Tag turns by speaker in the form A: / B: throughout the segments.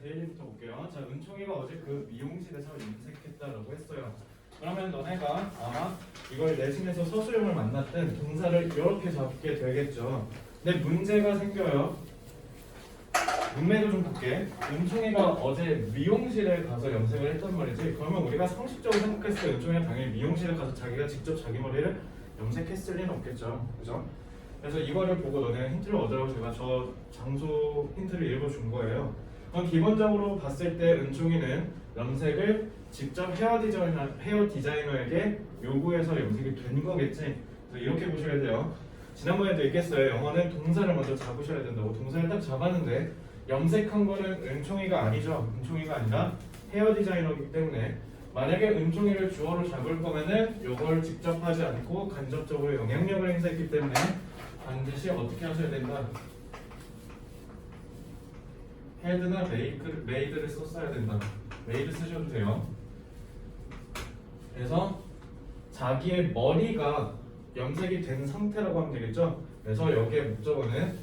A: 데일리부터 볼게요. 자, 은총이가 어제 그 미용실에서 염색했다라고 했어요. 그러면 너네가 아마 이걸 내신에서 서술형을 만났든 동사를 이렇게 잡게 되겠죠. 근데 문제가 생겨요. 문맥을 좀 볼게. 은총이가 어제 미용실에 가서 염색을 했단 말이지. 그러면 우리가 상식적으로 생각했을 때 은총이가 당연히 미용실에 가서 자기가 직접 자기 머리를 염색했을 리는 없겠죠. 그죠? 그래서 이거를 보고 너네가 힌트를 얻으라고 제가 저 장소 힌트를 읽어준 거예요. 그럼 기본적으로 봤을 때 은총이는 염색을 직접 헤어 디자이너에게 요구해서 염색이 된 거겠지. 그래서 이렇게 보셔야 돼요. 지난번에도 얘기했어요. 영어는 동사를 먼저 잡으셔야 된다고. 동사를 딱 잡았는데 염색한 거는 은총이가 아니죠. 은총이가 아니라 헤어 디자이너이기 때문에 만약에 은총이를 주어로 잡을 거면은 요걸 직접 하지 않고 간접적으로 영향력을 행사했기 때문에 반드시 어떻게 하셔야 된다. 헤드나 메이드를 썼어야 된다. 메이드 쓰셔도 돼요. 그래서 자기의 머리가 염색이 된 상태라고 하면 되겠죠. 그래서 여기에 목적어는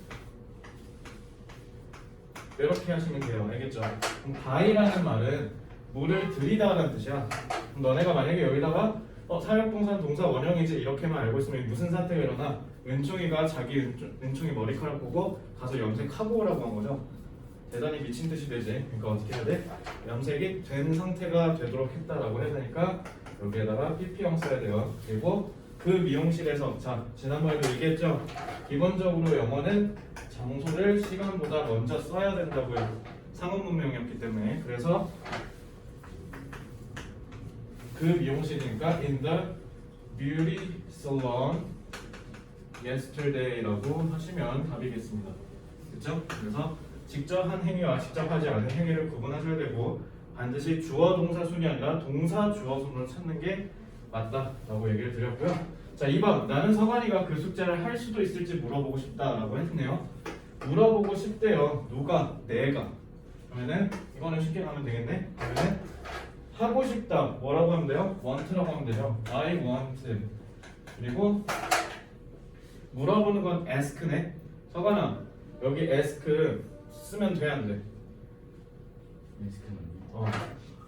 A: 이렇게 하시면 돼요. 알겠죠? 그럼 바이라는 말은 물을 들이다라는 뜻이야. 그럼 너네가 만약에 여기다가 사역동사 동사 원형이지 이렇게만 알고 있으면 무슨 사태가 일어나? 은총이가 자기 은총이 머리카락 보고 가서 염색하고 오라고 한 거죠. 대단히 미친 듯이 되지. 그러니까 어떻게 해야 돼? 염색이 된 상태가 되도록 했다라고 해야 되니까 여기에다가 PP형 써야 돼요. 그리고 그 미용실에서 자 지난번에도 얘기했죠. 기본적으로 영어는 장소를 시간보다 먼저 써야 된다고요. 상업 문명이었기 때문에. 그래서 그 미용실이니까 in the beauty salon yesterday라고 하시면 답이겠습니다. 그렇죠? 그래서 직접 한 행위와 직접 하지 않은 행위를 구분하셔야 되고 반드시 주어 동사 순이 아니라 동사 주어 순으로 찾는 게 맞다라고 얘기를 드렸고요. 자 2번 나는 서관이가 그 숙제를 할 수도 있을지 물어보고 싶다라고 했네요. 물어보고 싶대요. 누가? 내가. 그러면은 이거는 쉽게 가면 되겠네. 그러면은 하고 싶다 뭐라고 하면 돼요? want라고 하면 되죠. I want. 그리고 물어보는 건 ask네. 서관아 여기 ask 쓰면 돼 안 돼?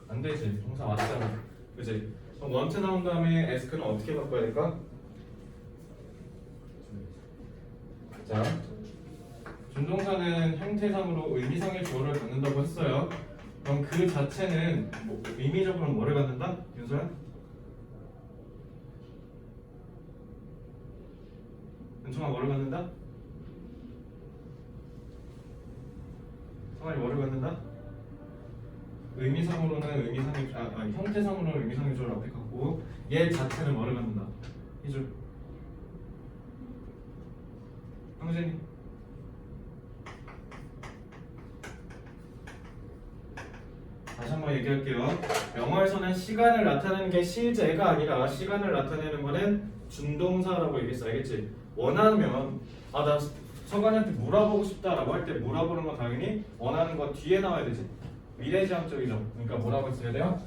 A: 안 되지. 동사 맞잖아. 그지? 그럼 want 나온 다음에 ask는 어떻게 바꿔야 될까? 자, 준동사는 형태상으로 의미상의 주어를 갖는다고 했어요. 그럼 그 자체는 의미적으로 뭐를 갖는다? 윤서야? 은총아 뭐를 갖는다? 성환이 뭐를 갖는다? 의미상으로는 형태상으로는 의미상의 주어를 앞에 갖고 얘 자체는 뭐를 갖는다? 해줄 황진이 다시 한번 얘기할게요. 영어에서는 시간을 나타내는 게 실제가 아니라 시간을 나타내는 거는 준동사라고 얘기했어. 알겠지? 원하면 나 서관이한테 물어보고 싶다라고 할 때 물어보는 건 당연히 원하는 거 뒤에 나와야 되지. 미래지향적이죠. 그러니까 뭐라고 했어야 돼요?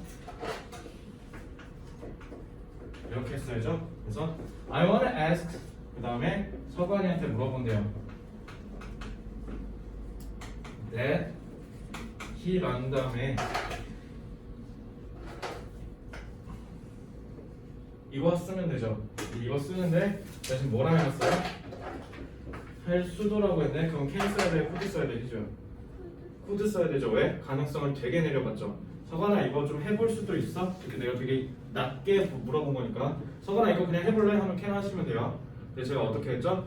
A: 이렇게 했어야죠. 그래서 I wanna ask 그 다음에 서관이한테 물어본대요. That he 란 다음에 이거 쓰면 되죠. 이거 쓰는데 대신 뭐라 해놨어요? 할 수도라고 했네. 그럼 can 써야 돼? could 써야 돼? 그죠? could 써야 되죠. 왜? 가능성을 되게 내려봤죠. 서관아 이거 좀 해볼 수도 있어? 이렇게 내가 되게 낮게 물어본 거니까 서관아 이거 그냥 해볼래? 하면 can 하시면 돼요. 그래서 제가 어떻게 했죠?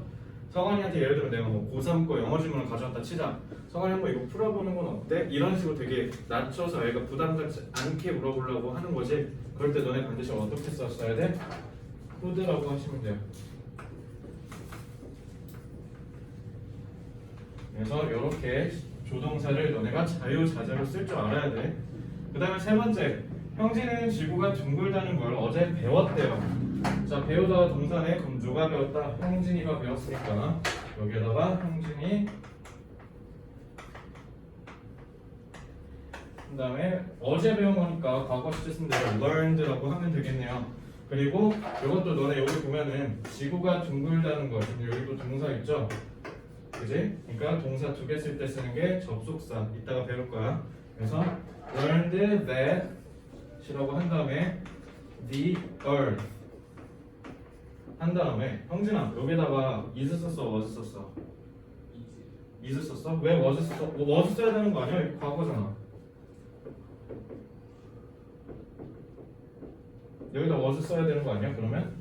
A: 서관이한테 예를 들면 내가 뭐 고3 거 영어 질문을 가져왔다 치자. 서관이 한번 이거 풀어보는 건 어때? 이런 식으로 되게 낮춰서 애가 부담되지 않게 물어보려고 하는 거지. 그럴 때 너네 반드시 어떻게 썼어야 돼? could라고 하시면 돼요. 그래서 이렇게 조동사를 너네가 자유자재로 쓸 줄 알아야 돼. 그 다음에 세 번째, 형진은 지구가 둥글다는 걸 어제 배웠대요. 자, 배우다가 동사네. 그럼 누가 배웠다? 형진이가 배웠으니까 여기에다가 형진이 그 다음에 어제 배운 거니까 과거 시제 쓴 대로 learned라고 하면 되겠네요. 그리고 이것도 너네 여기 보면은 지구가 둥글다는 거 지금 여기 또 동사 있죠? 그지? 그러니까 동사 두 개 쓸 때 쓰는 게 접속사. 이따가 배울 거야. 그래서 learned that 이라고 한 다음에 the earth 한 다음에 형진아 여기다가 is 썼어 was 썼어? is 썼어? 왜 was 썼어? was 써야 되는 거 아니야? 과거잖아. 여기다 was 써야 되는 거 아니야? 그러면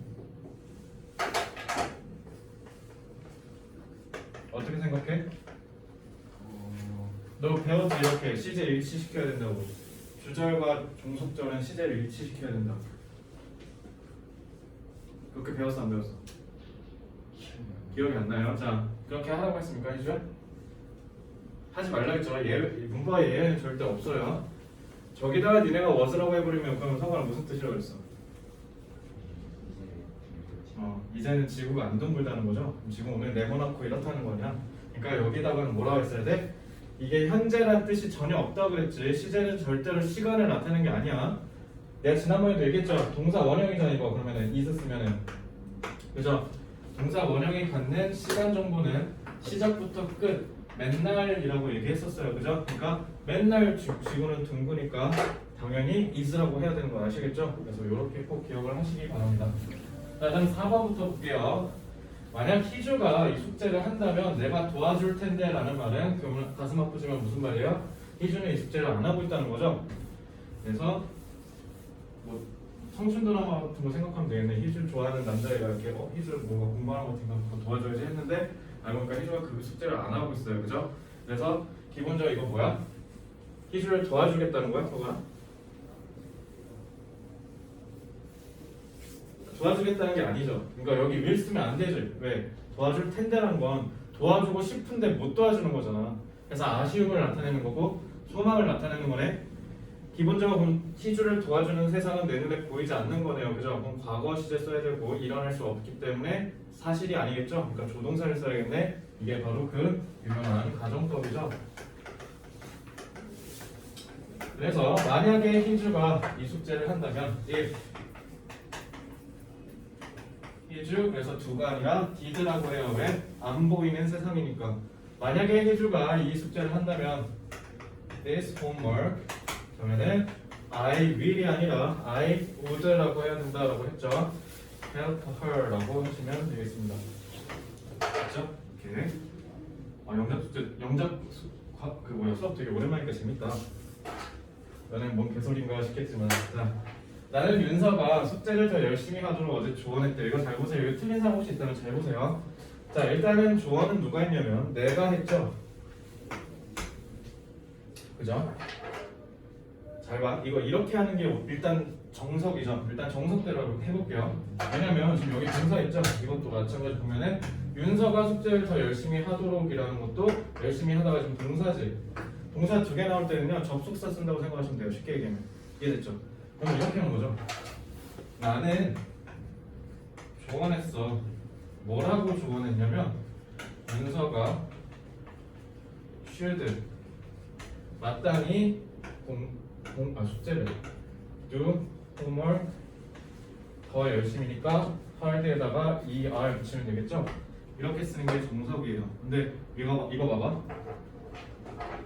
A: 어떻게 생각해? 너 배웠지 이렇게 시제 일치시켜야 된다고. 주절과 종속절은 시제를 일치시켜야 된다. 그렇게 배웠어 안 배웠어? 기억이 안 나요? 자 그렇게 하라고 했습니까 희주야? 하지 말라 했죠. 문법에 예외는 절대 없어요. 저기다가 니네가 was라고 해버리면 그러면 성화는 무슨 뜻이라고 그랬어? 이제는 지구가 안 둥글다는 거죠? 지금 오늘 네모나고 이렇다는 거냐? 그러니까 여기다가는 뭐라고 했어야 돼? 이게 현재란 뜻이 전혀 없다고 그랬지. 시제는 절대로 시간을 나타내는 게 아니야. 내가 지난번에도 얘기했죠. 동사 원형이잖아 이거. 그러면은 is 쓰면은 그죠? 동사 원형이 갖는 시간 정보는 시작부터 끝 맨날이라고 얘기했었어요. 그죠? 그러니까 맨날 지구는 둥그니까 당연히 is라고 해야 되는 거 아시겠죠? 그래서 이렇게 꼭 기억을 하시기 바랍니다. 자, 다음 4번부터 볼게요. 만약 희주가 이 숙제를 한다면 내가 도와줄 텐데 라는 말은 그러면 가슴 아프지만 무슨 말이에요? 희주는 이 숙제를 안 하고 있다는 거죠. 그래서 뭐 청춘 드라마 같은 거 생각하면 되겠네. 희주 좋아하는 남자애가 이렇게 희주 뭔가 공부하는 거 같은 거 도와줘야지 했는데 알고 보니까 희주가 그 숙제를 안 하고 있어요. 그죠? 그래서 기본적으로 이거 뭐야? 희주를 도와주겠다는 거야? 그거가? 도와주겠다는 게 아니죠. 그러니까 여기 will 쓰면 안 되지. 왜? 도와줄 텐데라는 건 도와주고 싶은데 못 도와주는 거잖아. 그래서 아쉬움을 나타내는 거고 소망을 나타내는 거네. 기본적으로 희주를 도와주는 세상은 내 눈에 보이지 않는 거네요. 그죠? 그럼 과거 시제 써야 되고 일어날 수 없기 때문에 사실이 아니겠죠? 그러니까 조동사를 써야겠네. 이게 바로 그 유명한 가정법이죠. 그래서 만약에 희주가 이 숙제를 한다면 희주 그래서 두가 아니라 did라고 해요. 왜? 안 보이는 세상이니까. 만약에 희주가 이 숙제를 한다면 this homework 그러면은 I will이 아니라 I would라고 해야 된다라고 했죠. help her라고 하시면 되겠습니다. 그렇죠? 이렇게 영작 숙제 그 뭐야 수업 되게 오랜만이니까 재밌다. 너는 뭔 개소리인가 싶겠지만 자. 나는 윤서가 숙제를 더 열심히 하도록 어제 조언했대. 이거 잘 보세요. 이거 틀린 사람 혹시 있다면 잘 보세요. 자 일단은 조언은 누가 했냐면 내가 했죠. 그죠? 잘 봐. 이거 이렇게 하는 게 일단 정석이죠. 일단 정석대로 해볼게요. 왜냐면 지금 여기 동사 있죠. 이것도 마찬가지 보면은 윤서가 숙제를 더 열심히 하도록이라는 것도 열심히 하다가 지금 동사지. 동사 두 개 나올 때는요 접속사 쓴다고 생각하시면 돼요. 쉽게 얘기하면 이해됐죠? 그럼 이렇게 하는 거죠. 나는 조언했어. 뭐라고 조언했냐면 윤서가 should 마땅히 숙제를 do homework 더 열심히니까 hard에다가 er 붙이면 되겠죠. 이렇게 쓰는 게 정석이에요. 근데 이거 봐봐.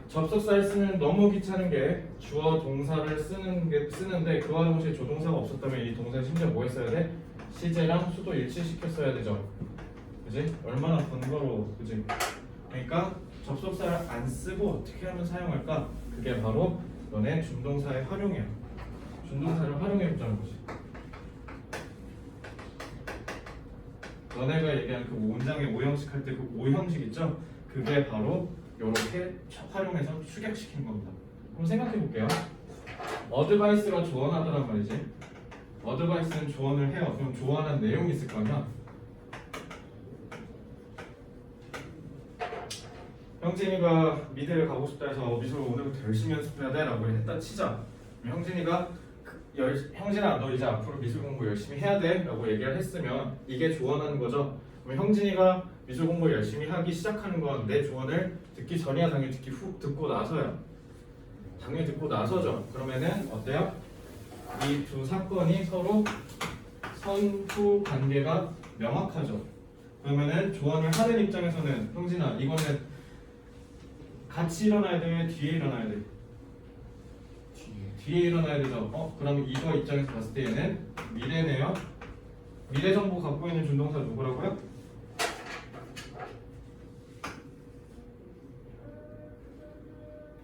A: 접속사를 쓰면 너무 귀찮은 게 주어 동사를 쓰는데 그와 동시에 조동사가 없었다면 이 동사에 심지어 뭐 했어야 돼? 시제랑 수도 일치시켰어야 되죠. 그지? 얼마나 번거로워. 그지? 그러니까 접속사를 안 쓰고 어떻게 하면 사용할까? 그게 바로 너네 준동사의 활용이야. 준동사를 활용해보자는 거지. 너네가 얘기하는 그 문장의 오형식 할 때 그 오형식 있죠? 그게 바로 이렇게 활용해서 축약시키는 겁니다. 그럼 생각해 볼게요. 어드바이스가 조언하더란 말이지. 어드바이스는 조언을 해요. 그럼 조언한 내용이 있을 거 아니야. 형진이가 미대를 가고 싶다 해서 미술 오늘부터 열심히 연습해야 돼 라고 했다 치자. 형진이가 형진아 너 이제 앞으로 미술 공부 열심히 해야 돼 라고 얘기를 했으면 이게 조언하는 거죠. 그럼 형진이가 미술 공부 열심히 하기 시작하는 건 내 조언을 듣기 전이야 당연히 듣고 나서야. 당연히 듣고 나서죠. 그러면은 어때요? 이 두 사건이 서로 선후 관계가 명확하죠. 그러면은 조언을 하는 입장에서는 형진아 이거는 같이 일어나야 돼? 뒤에 일어나야 돼? 뒤에 일어나야 되죠. 그럼 이거 입장에서 봤을 때 얘는 미래네요. 미래 정보 갖고 있는 준동사 누구라고요?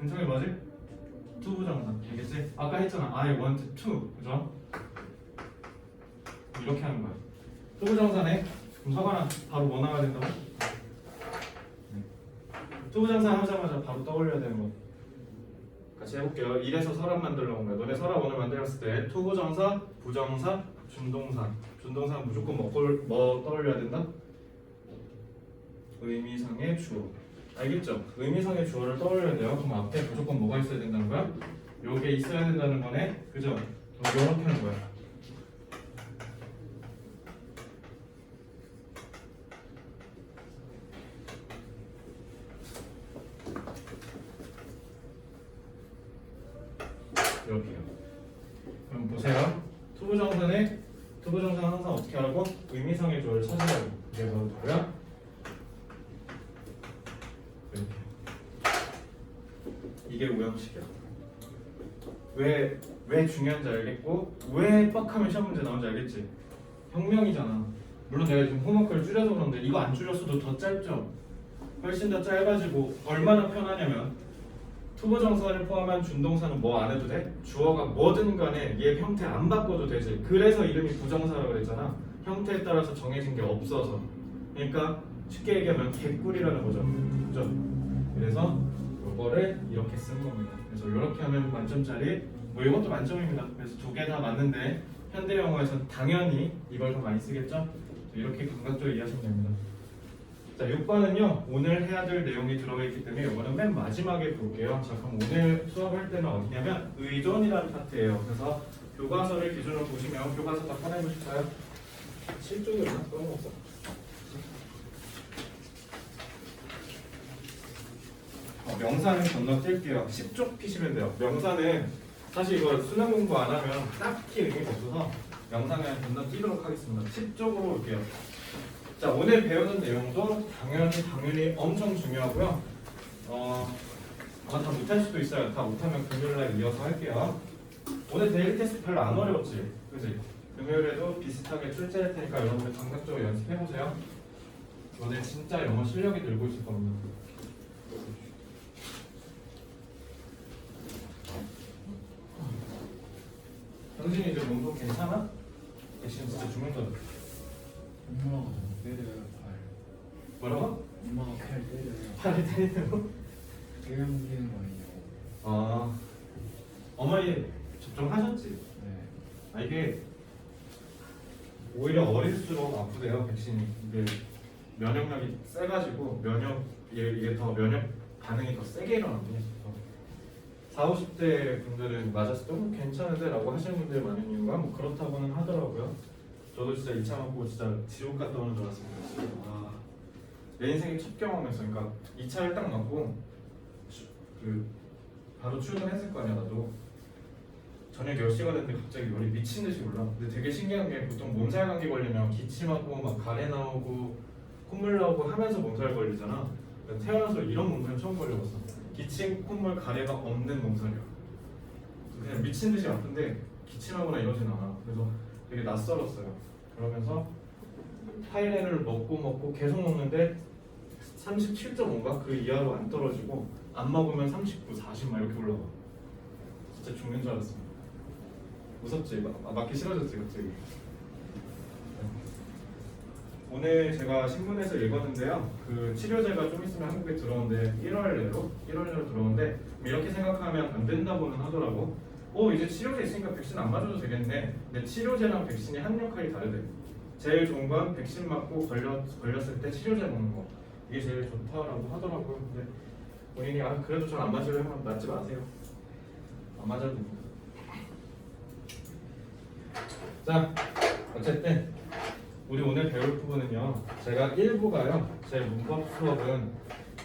A: 은총이 뭐지? to 부정사. 알겠지? 아까 했잖아. I want to. 그죠? 이렇게 하는 거야. to 부정사네. 그럼 서가나 바로 뭐 나와야 된다고? to 부정사 하자마자 바로 떠올려야 되는 거. 같이 해볼게요. 이래서 서랍 만들러 온 거야. 너네 서랍 오늘 만들었을 때 to 부정사, 부정사, 준동사. 준동사 무조건 뭐 떠올려야 된다? 의미상의 주어. 알겠죠? 의미상의 주어를 떠올려야 돼요. 그럼 앞에 무조건 뭐가 있어야 된다는 거야? 요게 있어야 된다는 거네. 그죠? 그럼 요렇게 하는 거야. 이렇게요. 그럼 보세요. 투부정사는 항상 어떻게 하라고? 의미상의 주어를 찾으라고. 이게 바로 뭐야? 이렇게. 이게 우형식이야. 왜 중요한지 알겠고 왜 빡하면 시험 문제 나온지 알겠지? 혁명이잖아. 물론 내가 지금 홈워크를 줄여서 그런데 이거 안 줄였어도 더 짧죠? 훨씬 더 짧아지고 얼마나 편하냐면 투부정사를 포함한 준동사는 뭐 안 해도 돼? 주어가 뭐든 간에 얘 형태 안 바꿔도 되지. 그래서 이름이 부정사라고 그랬잖아. 형태에 따라서 정해진 게 없어서. 그러니까 쉽게 얘기하면 개꿀이라는 거죠. 그죠? 그래서 이거를 이렇게 쓰는 겁니다. 그래서 이렇게 하면 만점짜리 뭐 이것도 만점입니다. 그래서 두 개 다 맞는데 현대 영어에서는 당연히 이걸 더 많이 쓰겠죠? 이렇게 감각적으로 이해하시면 됩니다. 자, 6번은요 오늘 해야 될 내용이 들어가 있기 때문에 이거는 맨 마지막에 볼게요. 자, 그럼 오늘 수업할 때는 어디냐면 의존이라는 파트예요. 그래서 교과서를 기준으로 보시면 교과서 다 꺼내보실까요? 7쪽이었나? 꺼내봤어. 명사는 건너뛸게요. 10쪽 피시면 돼요. 명사는 사실 이거 수능 공부 안 하면 딱히 의미가 없어서 명사는 건너뛰도록 하겠습니다. 10쪽으로 올게요. 자, 오늘 배우는 내용도 당연히 엄청 중요하고요. 아마 다 못할 수도 있어요. 다 못하면 금요일날 이어서 할게요. 오늘 데일리 테스트 별로 안 어려웠지? 그지? 금요일에도 비슷하게 출제할 테니까 여러분들 감각적으로 연습해보세요. 오늘 진짜 영어 실력이 늘고 있을 겁니다. 당신이 이제 몸도 괜찮아? 대신 진짜 죽는다.
B: 엄마가 때려요 발.
A: 뭐라고?
B: 엄마가 팔 때려요.
A: 팔을 때리는 거?
B: 깨물리는 거 아니에요?
A: 아, 어머니 접종하셨지?
B: 네.
A: 이게 오히려 어릴수록 아프대요. 백신이 이게 면역력이 세가지고 이게 더 면역 반응이 더 세게 일어나거든요. 40, 50대 분들은 맞았을 때 괜찮은데 라고 하시는 분들이 많은 이유가 뭐 그렇다고는 하더라고요. 저도 진짜 2차 맞고 진짜 지옥 갔다 오는 줄 알았습니다. 내 인생의 첫 경험이었어. 그러니까 2차를 딱 맞고 바로 출근했을 거 아니야. 나도 저녁 10시가 됐는데 갑자기 열이 미친 듯이 올라. 근데 되게 신기한 게 보통 몸살 감기 걸리면 기침하고 막 가래 나오고 콧물 나오고 하면서 몸살 걸리잖아. 태어나서 이런 몸살 처음 걸려봤어. 기침, 콧물, 가래가 없는 몸살이야. 그냥 미친 듯이 아픈데 기침하거나 이러진 않아. 그래서 되게 낯설었어요. 그러면서 타이레놀을 먹고 계속 먹는데 37.5가 그 이하로 안 떨어지고 안 먹으면 39, 40 막 이렇게 올라가. 진짜 죽는 줄 알았어. 무섭지? 맞기 싫어졌지 갑자기. 오늘 제가 신문에서 읽었는데요. 그 치료제가 좀 있으면 한국에 들어오는데 1월 내로 들어오는데 이렇게 생각하면 안 된다고는 하더라고. 이제 치료제 있으니까 백신 안 맞아도 되겠네. 근데 치료제랑 백신이 한 역할이 다르대. 제일 좋은 건 백신 맞고 걸렸을 때 치료제 먹는 거. 이게 제일 좋다라고 하더라고요. 근데 본인이 그래도 전 안 맞으려면 맞지 마세요. 안 맞아도 됩니다. 자, 어쨌든 우리 오늘 배울 부분은요. 제가 1부가요. 제 문법 수업은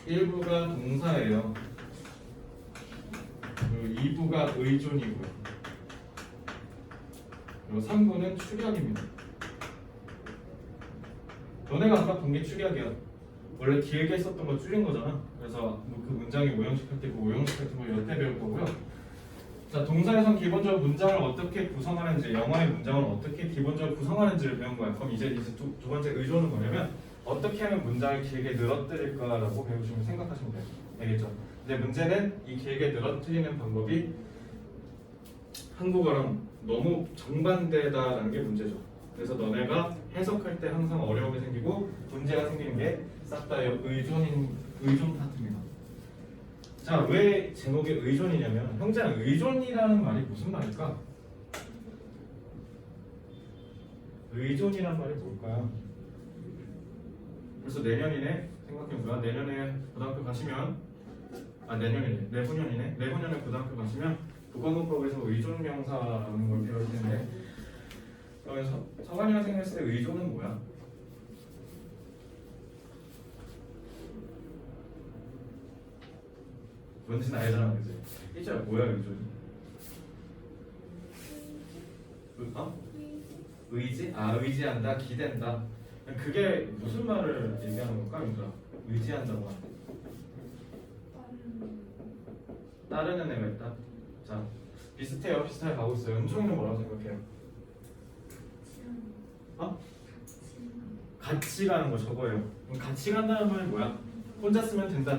A: 1부가 동사예요. 그리고 2부가 의존이고요. 그리고 3부는 축약입니다. 너네가 아까 본 게 축약이야. 원래 길게 썼던 거 줄인 거잖아. 그래서 그 문장이 오형식 할 때 그 오형식 같은 거 여태 배울 거고요. 자, 동사에선 기본적으로 문장을 어떻게 구성하는지, 영어의 문장을 어떻게 기본적으로 구성하는지를 배운 거야. 그럼 이제 두 번째 의존은 뭐냐면 어떻게 하면 문장을 길게 늘어뜨릴까라고 배우시면 생각하시면 돼요. 알겠죠? 근데 문제는 이 길게 늘어뜨리는 방법이 한국어랑 너무 정반대다라는 게 문제죠. 그래서 너네가 해석할 때 항상 어려움이 생기고 문제가 생기는 게 싹 다 의존 파트입니다. 자, 왜 제목이 의존이냐면 형제야, 의존이라는 말이 무슨 말일까? 의존이라는 말이 뭘까요? 벌써 내년이네. 생각해보세요. 내년에 고등학교 가시면 내년이네. 내후년에 고등학교 가시면 국어문법에서 의존 명사라는 걸 배울 텐데 그러면서 서간이가 생각했을 때 의존은 뭐야? 뭔지는 알잖아, 그지? 이제 뭐야 의존이? 의지? 의지한다, 기댄다. 그게 무슨 말을 얘기하는 걸까, 얘들아? 의지한다고 하는데. 따르는 애가 있다. 자, 비슷하게 가고 있어요. 은총이는 뭐라고 생각해요? 같이 가는 거 저거예요. 그럼 같이 간다는 말이 뭐야? 혼자 쓰면 된다.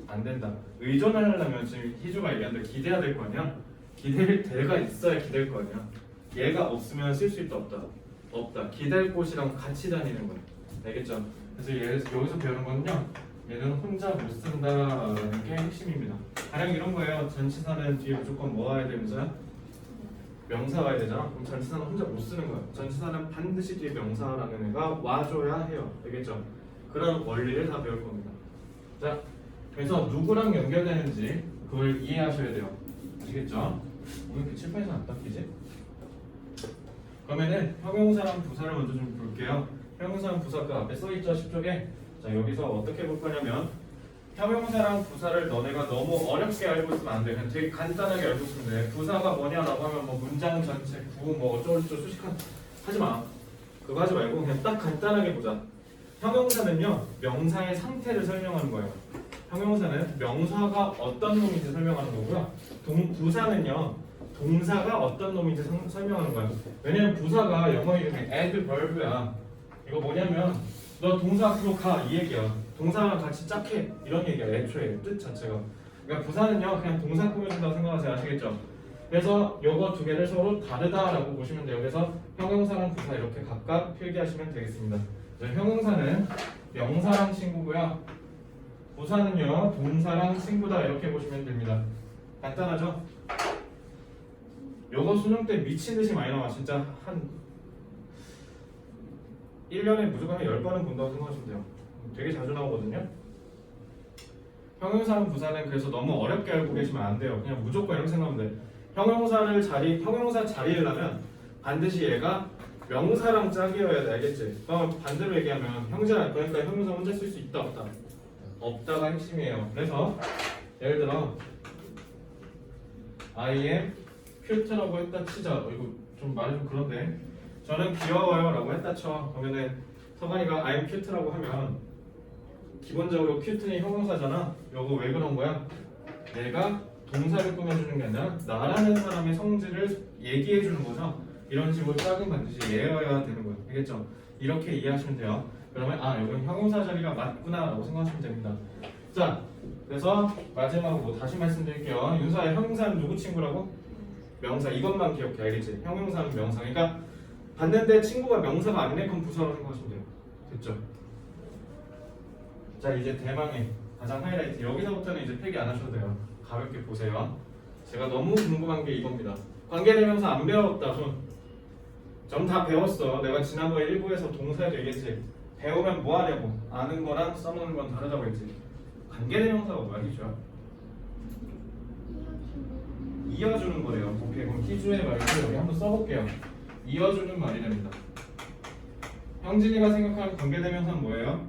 A: 안 된다. 의존을 하려면 지금 희주가 얘기한 대로 기대야 될 거 아니야? 기댈 데가 있어야 기댈 거 아니야? 얘가 없으면 쓸 수 있다 없다. 기댈 곳이랑 같이 다니는 거야. 알겠죠? 그래서 여기서 배우는 거는요. 얘는 혼자 못 쓴다라는 게 핵심입니다. 가령 이런 거예요. 전치사는 뒤에 무조건 뭐 와야 되면서요? 명사 와야 되잖아. 그럼 전치사는 혼자 못 쓰는 거야. 전치사는 반드시 뒤에 명사라는 애가 와줘야 해요. 알겠죠? 그런 원리를 다 배울 겁니다. 자, 그래서 누구랑 연결되는지 그걸 이해하셔야 돼요. 아시겠죠? 오늘 그 칠판에서 안 닦이지? 그러면은 형용사랑 부사를 먼저 좀 볼게요. 형용사랑 부사 그 앞에 써있죠? 10쪽에. 자, 여기서 어떻게 볼 거냐면 형용사랑 부사를 너네가 너무 어렵게 알고 있으면 안 돼. 그냥 되게 간단하게 알고 있으면 돼. 부사가 뭐냐라고 하면 뭐 문장 전체, 구호 뭐 어쩌고저쩌고 수식한 하지 마. 그거 하지 말고 그냥 딱 간단하게 보자. 형용사는요 명사의 상태를 설명하는 거예요. 형용사는 명사가 어떤 놈인지 설명하는 거고요. 부사는요 동사가 어떤 놈인지 설명하는 거예요. 왜냐면 부사가 영어 이름이 adverb야. 이거 뭐냐면 너 동사 앞으로 가 이 얘기야. 동사랑 같이 짝해 이런 얘기야. 애초에 뜻 자체가. 그러니까 부사는요 그냥 동사 꾸며준다고 생각하세요. 아시겠죠? 그래서 요거 두 개를 서로 다르다라고 보시면 돼요. 그래서 형용사랑 부사 이렇게 각각 필기하시면 되겠습니다. 형용사는 명사랑 친구고요. 부사는요 동사랑 친구다 이렇게 보시면 됩니다. 간단하죠? 요거 수능 때 미친듯이 많이 나와. 진짜 한 1년에 무조건 한 10번은 본다고 생각하시면 돼요. 되게 자주 나오거든요. 형용사랑 부사는 그래서 너무 어렵게 알고 계시면 안 돼요. 그냥 무조건 이렇게 생각하면 돼. 형용사 자리려면 반드시 얘가 명사랑 짝이어야 돼. 알겠지? 그럼 반대로 얘기하면 그러니까 형용사 혼자 쓸 수 있다 없다? 없다가 핵심이에요. 그래서 예를 들어 I am cute라고 했다 치자. 이거 좀 말이 좀 그런데 저는 귀여워요 라고 했다 쳐. 그러면은 서간이가 I am cute라고 하면 기본적으로 cute는 형용사잖아. 요거 왜 그런 거야? 내가 동사를 꾸며주는 게 아니라 나라는 사람의 성질을 얘기해주는 거죠. 이런 식으로 짝은 반드시 예어야 되는 거예요. 알겠죠? 이렇게 이해하시면 돼요. 그러면 이건 형용사 자리가 맞구나 라고 생각하시면 됩니다. 자, 그래서 마지막으로 다시 말씀드릴게요. 윤서야, 형용사는 누구 친구라고? 명사. 이것만 기억해. 알겠지? 형용사는 명사. 그러니까 봤는데 친구가 명사가 아니네? 그럼 부사라고 생각하시면 돼요. 됐죠? 자, 이제 대망의 가장 하이라이트. 여기서부터는 이제 필기 안 하셔도 돼요. 가볍게 보세요. 제가 너무 궁금한 게 이겁니다. 관계대명사 안 배웠다. 전 다 배웠어. 내가 지난번에 1부에서 동사에도 얘기했지. 배우면 뭐 하냐고. 아는 거랑 써먹는 건 다르다고 했지. 관계대명사가 뭐야, 희주야? 이어주는 거래요. 오케이, 그럼 희주의 말을 여기 한번 써볼게요. 이어주는 말이랍니다. 형진이가 생각하는 관계대명사는 뭐예요?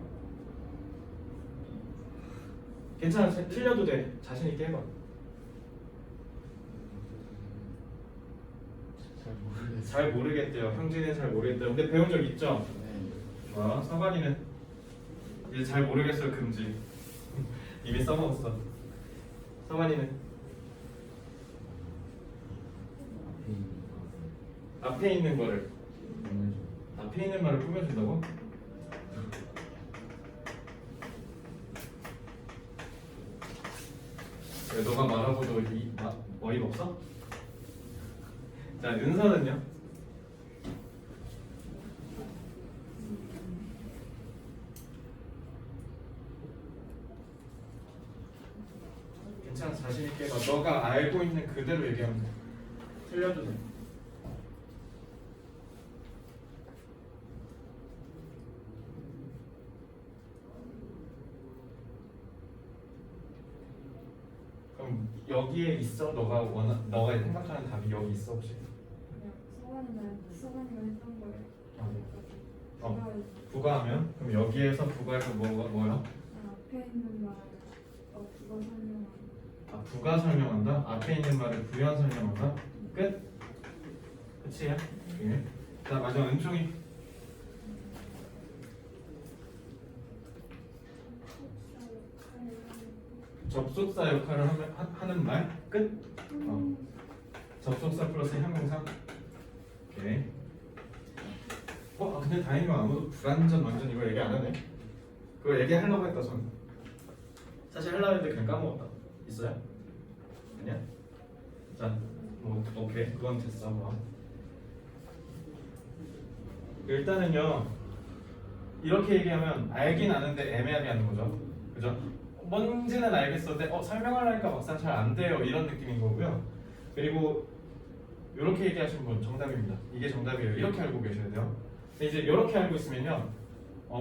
A: 괜찮아, 틀려도 돼. 자신 있게 해봐. 잘 모르겠대요. 형진이는 잘 모르겠대요. 근데 배운 적 있죠?
B: 네.
A: 좋아. 서관이는 이제 잘 모르겠어요. 금지. 이미 써먹었어. 서관이는 앞에 있는 거를 앞에 있는 말을 꾸며준다고? 왜 너가 말하고도 어이가 없어? 자, 은서는요? 괜찮아, 자신 있게 해봐. 너가 알고 있는 그대로 얘기하면 돼. 틀려도 돼. 그럼 여기에 있어? 너가 생각하는 답이 여기 있어 혹시?
C: 그냥 서관이가 했던 걸
A: 부가하면? 그럼 여기에서 부가해서 뭐야?
C: 앞에 있는 말 그거 설명하는
A: 아, 부가 설명한다? 앞에 있는 말을 부연 설명한다? 끝? 끝이야? 예. 자, 마지막 은총이. 접속사 역할을 하는 말? 끝? 접속사 플러스 형용사. 오케이. 근데 다행히 아무도 불완전 완전 이거 얘기 안 하네. 그거 얘기하려고 했다 전. 사실 하려고 했는데 그냥 까먹었다. 있어요? 아니야? 자, 오케이. 그건 됐어. 뭐. 일단은요. 이렇게 얘기하면 알긴 아는데 애매하게 하는 거죠. 그죠? 뭔지는 알겠었는데 설명하려니까 막상 잘 안 돼요. 이런 느낌인 거고요. 그리고 이렇게 얘기하신 분 정답입니다. 이게 정답이에요. 이렇게 알고 계셔야 돼요. 근데 이제 이렇게 알고 있으면요.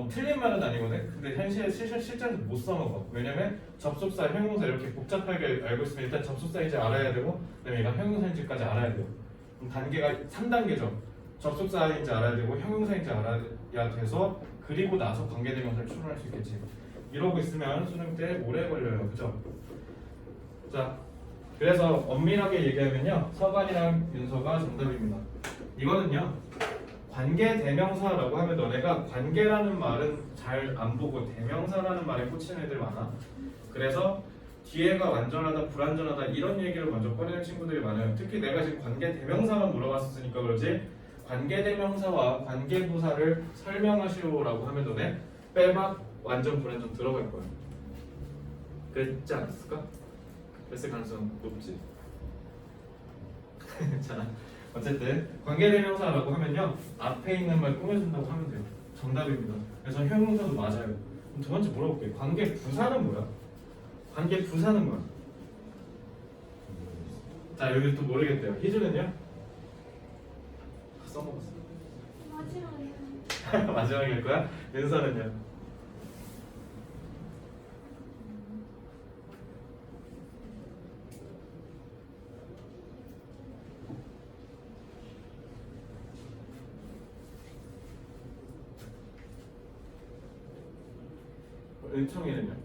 A: 틀린 말은 아니거든. 근데 현실에 실제로 못 써먹어. 왜냐면 접속사, 형용사 이렇게 복잡하게 알고 있으면 일단 접속사인지 알아야 되고 그다음에 얘가 형용사인지까지 알아야 돼요. 그럼 단계가 3단계죠. 접속사인지 알아야 되고 형용사인지 알아야 돼서 그리고 나서 관계대명사를 추론할 수 있겠지. 이러고 있으면 수능 때 오래 걸려요. 그죠? 자, 그래서 엄밀하게 얘기하면요. 서관이랑 윤서가 정답입니다. 이거는요. 관계대명사라고 하면 너네가 관계라는 말은 잘 안 보고 대명사라는 말에 꽂히는 애들 많아. 그래서 뒤에가 완전하다 불완전하다 이런 얘기를 먼저 꺼내는 친구들이 많아요. 특히 내가 지금 관계대명사만 물어봤으니까 그러지 관계대명사와 관계부사를 설명하시오라고 하면 너네 빼박 완전 불완전 들어갈 거야. 그랬지 않았을까? 그랬을 가능성 높지. 자, 어쨌든 관계대명사라고 하면요 앞에 있는 말 꾸며준다고 하면 돼요. 정답입니다. 그래서 형용사도 맞아요. 그럼 두 번째 물어볼게요. 관계부사는 뭐야? 관계부사는 뭐야? 자, 여기 또 모르겠대요. 희준은요? 써먹었어.
C: 마지막에
A: 마지막일 거야? 윤서는요? 은총이는요?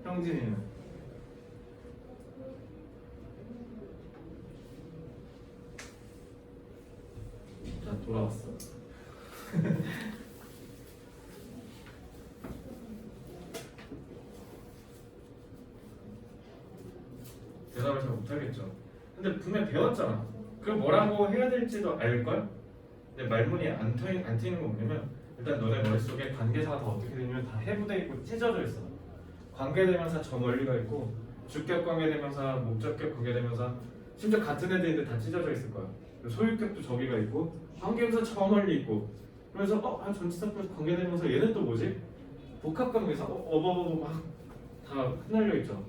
A: 형진이는? 자, 돌아왔어. 대답을 잘 못하겠죠. 근데 분명 배웠잖아. 그럼 뭐라고 해야 될지도 알걸? 근데 말문이 안 트이는 거 뭐냐면 일단 너네 머릿속에 관계사가 다 어떻게 되냐면 다 해부돼 있고 찢어져 있어. 관계대명사 저 멀리가 있고 주격 관계대명사, 목적격 관계대명사 심지어 같은 애들인데 다 찢어져 있을 거야. 소유격도 저기가 있고 관계대명사 저 멀리 있고 그래서 전치사 플러스 관계대명사 얘는 또 뭐지? 복합관계사 막다 흩날려 있죠.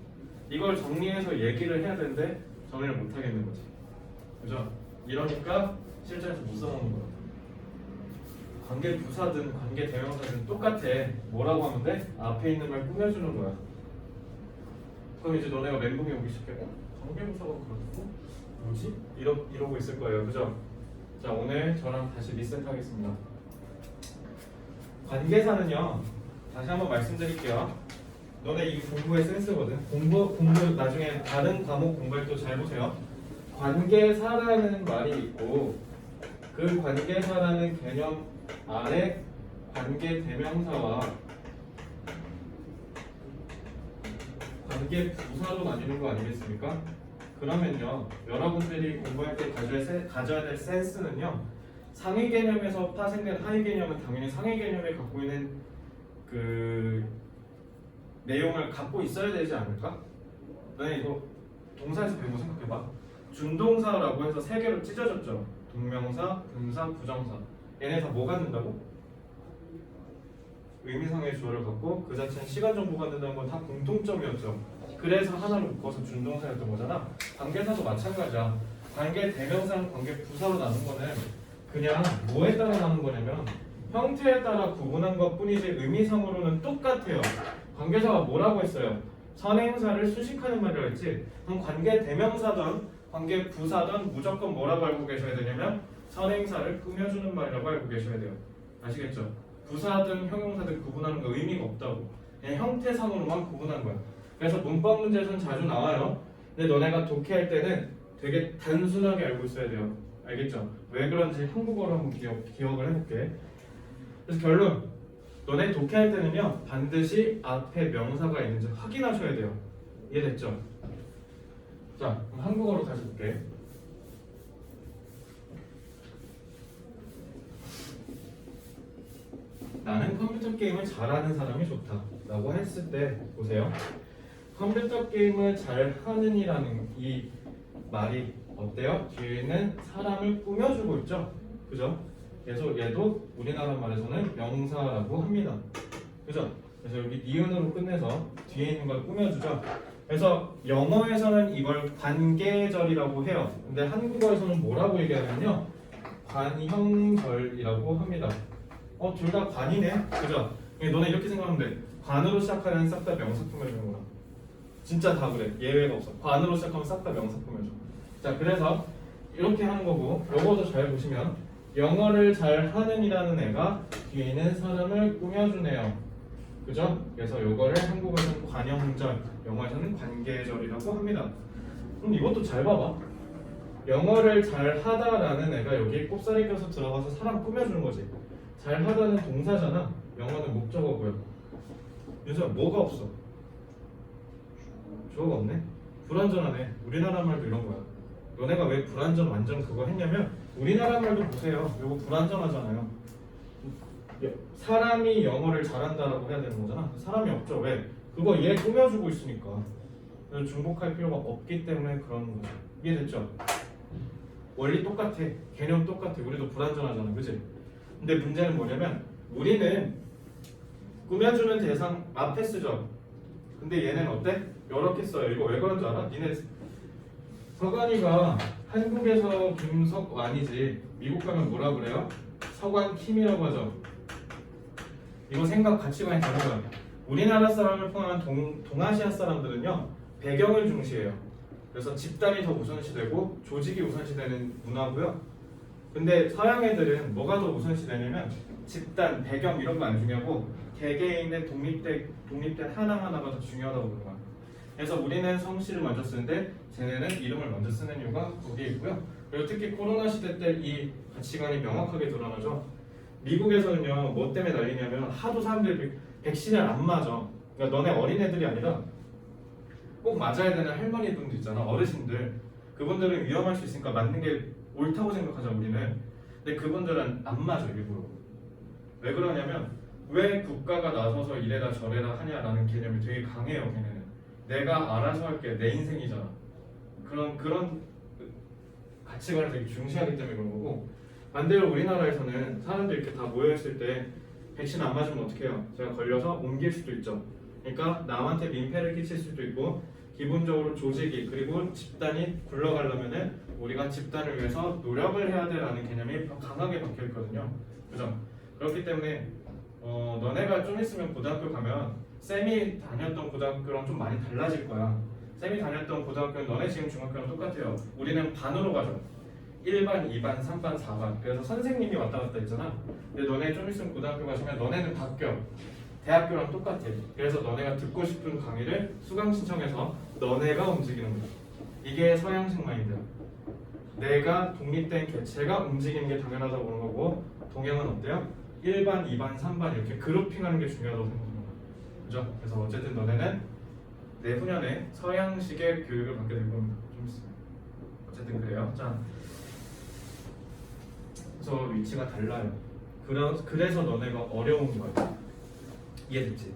A: 이걸 정리해서 얘기를 해야 되는데 정리를 못 하겠는 거지. 그죠? 이러니까 실전에서 못 써먹는 거야. 관계 부사든 관계 대명사든 똑같아. 뭐라고 하면 돼? 앞에 있는 말 꾸며주는 거야. 그럼 이제 너네가 멘붕이 오기 시작해. 관계 부사가 그렇고 뭐지? 이러고 있을 거예요. 그죠? 자, 오늘 저랑 다시 리셋하겠습니다. 관계사는요. 다시 한번 말씀드릴게요. 너네 이 공부의 센스거든. 공부 나중에 다른 과목 공부할 때 잘 보세요. 관계사라는 말이 있고 그 관계사라는 개념 아래 관계 대명사와 관계 부사로 나뉘는 거 아니겠습니까? 그러면요, 여러분들이 공부할 때 가져야 될 센스는요, 상위 개념에서 파생된 하위 개념은 당연히 상위 개념에 갖고 있는 그 내용을 갖고 있어야 되지 않을까? 너네 이거 동사에서 배우고 생각해봐. 준동사라고 해서 세 개로 찢어졌죠. 동명사, 분사, 부정사. 얘네 다 뭐 갖는다고? 의미상의 주어를 갖고 그 자체는 시간 정보 갖는다는 건 다 공통점이었죠. 그래서 하나로 묶어서 준동사였던 거잖아. 관계사도 마찬가지야. 관계 대명사랑 관계 부사로 나눈 거는 그냥 뭐에 따라 나눈 거냐면 형태에 따라 구분한 것 뿐이지 의미상으로는 똑같아요. 관계사가 뭐라고 했어요? 선행사를 수식하는 말이라고 했지. 그럼 관계 대명사든 관계 부사든 무조건 뭐라고 알고 계셔야 되냐면 선행사를 꾸며주는 말이라고 알고 계셔야 돼요. 아시겠죠? 부사든 형용사든 구분하는 거 의미가 없다고. 그냥 형태상으로만 구분한 거야. 그래서 문법 문제에서는 자주 나와요. 근데 너네가 독해할 때는 되게 단순하게 알고 있어야 돼요. 알겠죠? 왜 그런지 한국어로 한번 기억을 해볼게. 그래서 결론, 너네 독해할 때는요 반드시 앞에 명사가 있는지 확인하셔야 돼요. 이해됐죠? 자, 그럼 한국어로 다시 볼게. 나는 컴퓨터 게임을 잘하는 사람이 좋다 라고 했을 때 보세요. 컴퓨터 게임을 잘하는이라는 이 말이 어때요? 뒤에는 사람을 꾸며주고 있죠. 그죠? 그래서 얘도 우리나라 말에서는 명사라고 합니다. 그죠? 그래서 여기 니은으로 끝내서 뒤에 있는 걸 꾸며주죠. 그래서 영어에서는 이걸 관계절이라고 해요. 근데 한국어에서는 뭐라고 얘기하냐면요, 관형절이라고 합니다. 둘 다 관이네? 그죠? 너네 이렇게 생각하면 돼. 관으로 시작하는 싹 다 명사 꾸며주는 거야. 진짜 다 그래. 예외가 없어. 관으로 시작하면 싹 다 명사 꾸며줘. 자, 그래서 이렇게 하는 거고, 요거도 잘 보시면 영어를 잘 하는이라는 애가 뒤에 있는 사람을 꾸며주네요. 그죠? 그래서 요거를 한국어에서는 관형절, 영어에서는 관계절이라고 합니다. 그럼 이것도 잘 봐봐. 영어를 잘 하다라는 애가 여기에 꼽사리 껴서 들어가서 사람 꾸며주는 거지. 잘 하다는 동사잖아. 영어는 목적어고요. 윤서야, 뭐가 없어? 주어가 없네? 불완전하네. 우리나라 말도 이런 거야. 너네가 왜 불완전 완전 그거 했냐면 우리나라 말도 보세요. 이거 불완전하잖아요. 사람이 영어를 잘한다라고 해야 되는 거잖아. 사람이 없죠. 왜? 그거 얘 꾸며주고 있으니까. 그래서 중복할 필요가 없기 때문에 그런 거죠. 이해됐죠? 원리 똑같아. 개념 똑같아. 우리도 불완전하잖아. 그치? 근데 문제는 뭐냐면 우리는 꾸며주는 대상 앞에 쓰죠. 근데 얘는 어때? 이렇게 써요. 이거 왜 그런 줄 알아? 니네 서관이가 한국에서 김석완이지 미국 가면 뭐라 그래요? 서관킴이라고 하죠. 이거 생각 가치관이 다른 거야. 우리나라 사람을 포함한 동아시아 사람들은요 배경을 중시해요. 그래서 집단이 더 우선시되고 조직이 우선시되는 문화고요. 근데 서양 애들은 뭐가 더 우선시되냐면 집단, 배경 이런 거 안 중요하고 개개에 있는 독립된 하나하나가 더 중요하다고 보는 거야. 그래서 우리는 성씨를 먼저 쓰는데 쟤네는 이름을 먼저 쓰는 이유가 거기에 있고요. 그리고 특히 코로나 시대 때 이 가치관이 명확하게 드러나죠. 미국에서는요 뭐 때문에 난리냐면 하도 사람들이 백신을 안 맞아. 그러니까 너네 어린애들이 아니라 꼭 맞아야 되는 할머니분들 있잖아. 어르신들. 그분들은 위험할 수 있으니까 맞는 게 옳다고 생각하자 우리는. 근데 그분들은 안 맞아 일부러. 왜 그러냐면 왜 국가가 나서서 이래라 저래라 하냐라는 개념이 되게 강해요. 걔네는 내가 알아서 할게. 내 인생이잖아. 그런 가치관을 되게 중시하기 때문에 그런 거고, 반대로 우리나라에서는 사람들이 이렇게 다 모여있을 때 백신 안 맞으면 어떻게 해요? 제가 걸려서 옮길 수도 있죠. 그러니까 남한테 민폐를 끼칠 수도 있고, 기본적으로 조직이 그리고 집단이 굴러가려면은 우리가 집단을 위해서 노력을 해야 돼라는 개념이 강하게 박혀 있거든요. 그죠? 그렇기 때문에 너네가 좀 있으면 고등학교 가면 쌤이 다녔던 고등학교랑 좀 많이 달라질 거야. 쌤이 다녔던 고등학교는 너네 지금 중학교랑 똑같아요. 우리는 반으로 가죠. 1반, 2반, 3반, 4반. 그래서 선생님이 왔다 갔다 했잖아. 근데 너네 좀 있으면 고등학교 가시면 너네는 바뀌어. 대학교랑 똑같아. 그래서 너네가 듣고 싶은 강의를 수강 신청해서 너네가 움직이는 거야. 이게 서양식 마인드야. 내가 독립된 개체가 움직이는 게 당연하다고 보는 거고, 동양은 어때요? 1반, 2반, 3반 이렇게 그룹핑하는 게 중요하다고 생각하는 거야. 그죠? 그래서 어쨌든 너네는 내후년에 서양식의 교육을 받게 될 겁니다. 좀 있으면. 어쨌든 그래요. 자, 그래서 위치가 달라요. 그래서 너네가 어려운 거예요. 이해됐지?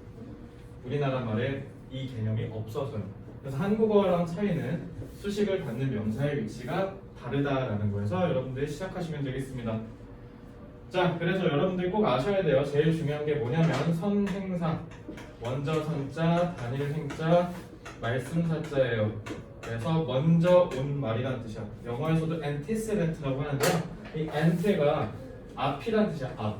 A: 우리나라 말에 이 개념이 없어서요. 그래서 한국어랑 차이는 수식을 받는 명사의 위치가 다르다라는 거에서 여러분들이 시작하시면 되겠습니다. 자, 그래서 여러분들 꼭 아셔야 돼요. 제일 중요한 게 뭐냐면 선행사, 먼저 선자, 단일 행자, 말씀사자예요. 그래서 먼저 온 말이라는 뜻이야. 영어에서도 antecedent라고 하는데요. 이 ante가 앞이라는 뜻이야. 앞.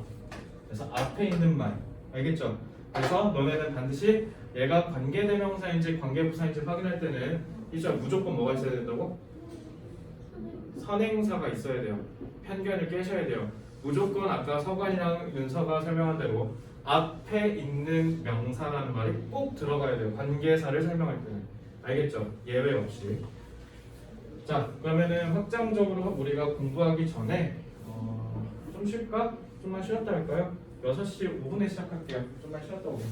A: 그래서 앞에 있는 말. 알겠죠? 그래서 너네는 반드시 얘가 관계대명사인지 관계부사인지 확인할 때는 이제 무조건 뭐가 있어야 된다고? 선행사가 있어야 돼요. 편견을 깨셔야 돼요. 무조건 아까 서관이랑 윤서가 설명한 대로 앞에 있는 명사라는 말이 꼭 들어가야 돼요. 관계사를 설명할 때는. 알겠죠? 예외 없이. 자, 그러면은 확장적으로 우리가 공부하기 전에 좀 쉴까? 좀만 쉬었다 할까요? 6시 5분에 시작할게요. 좀만 쉬었다 오게.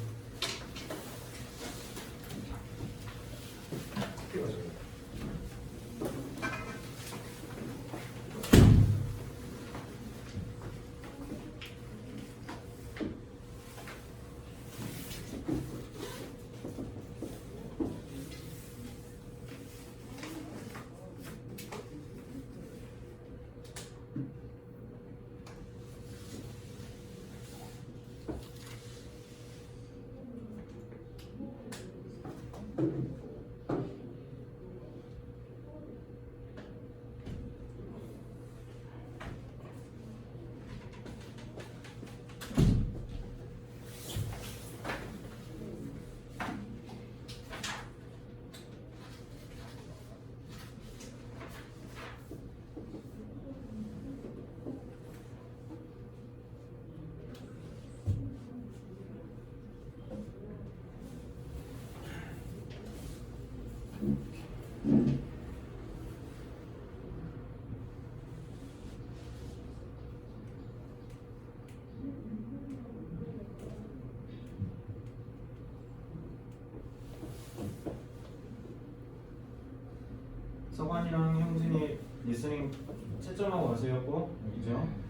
A: 서관이랑 형진이 리스닝 채점하고 가세요. 꼭 여기죠.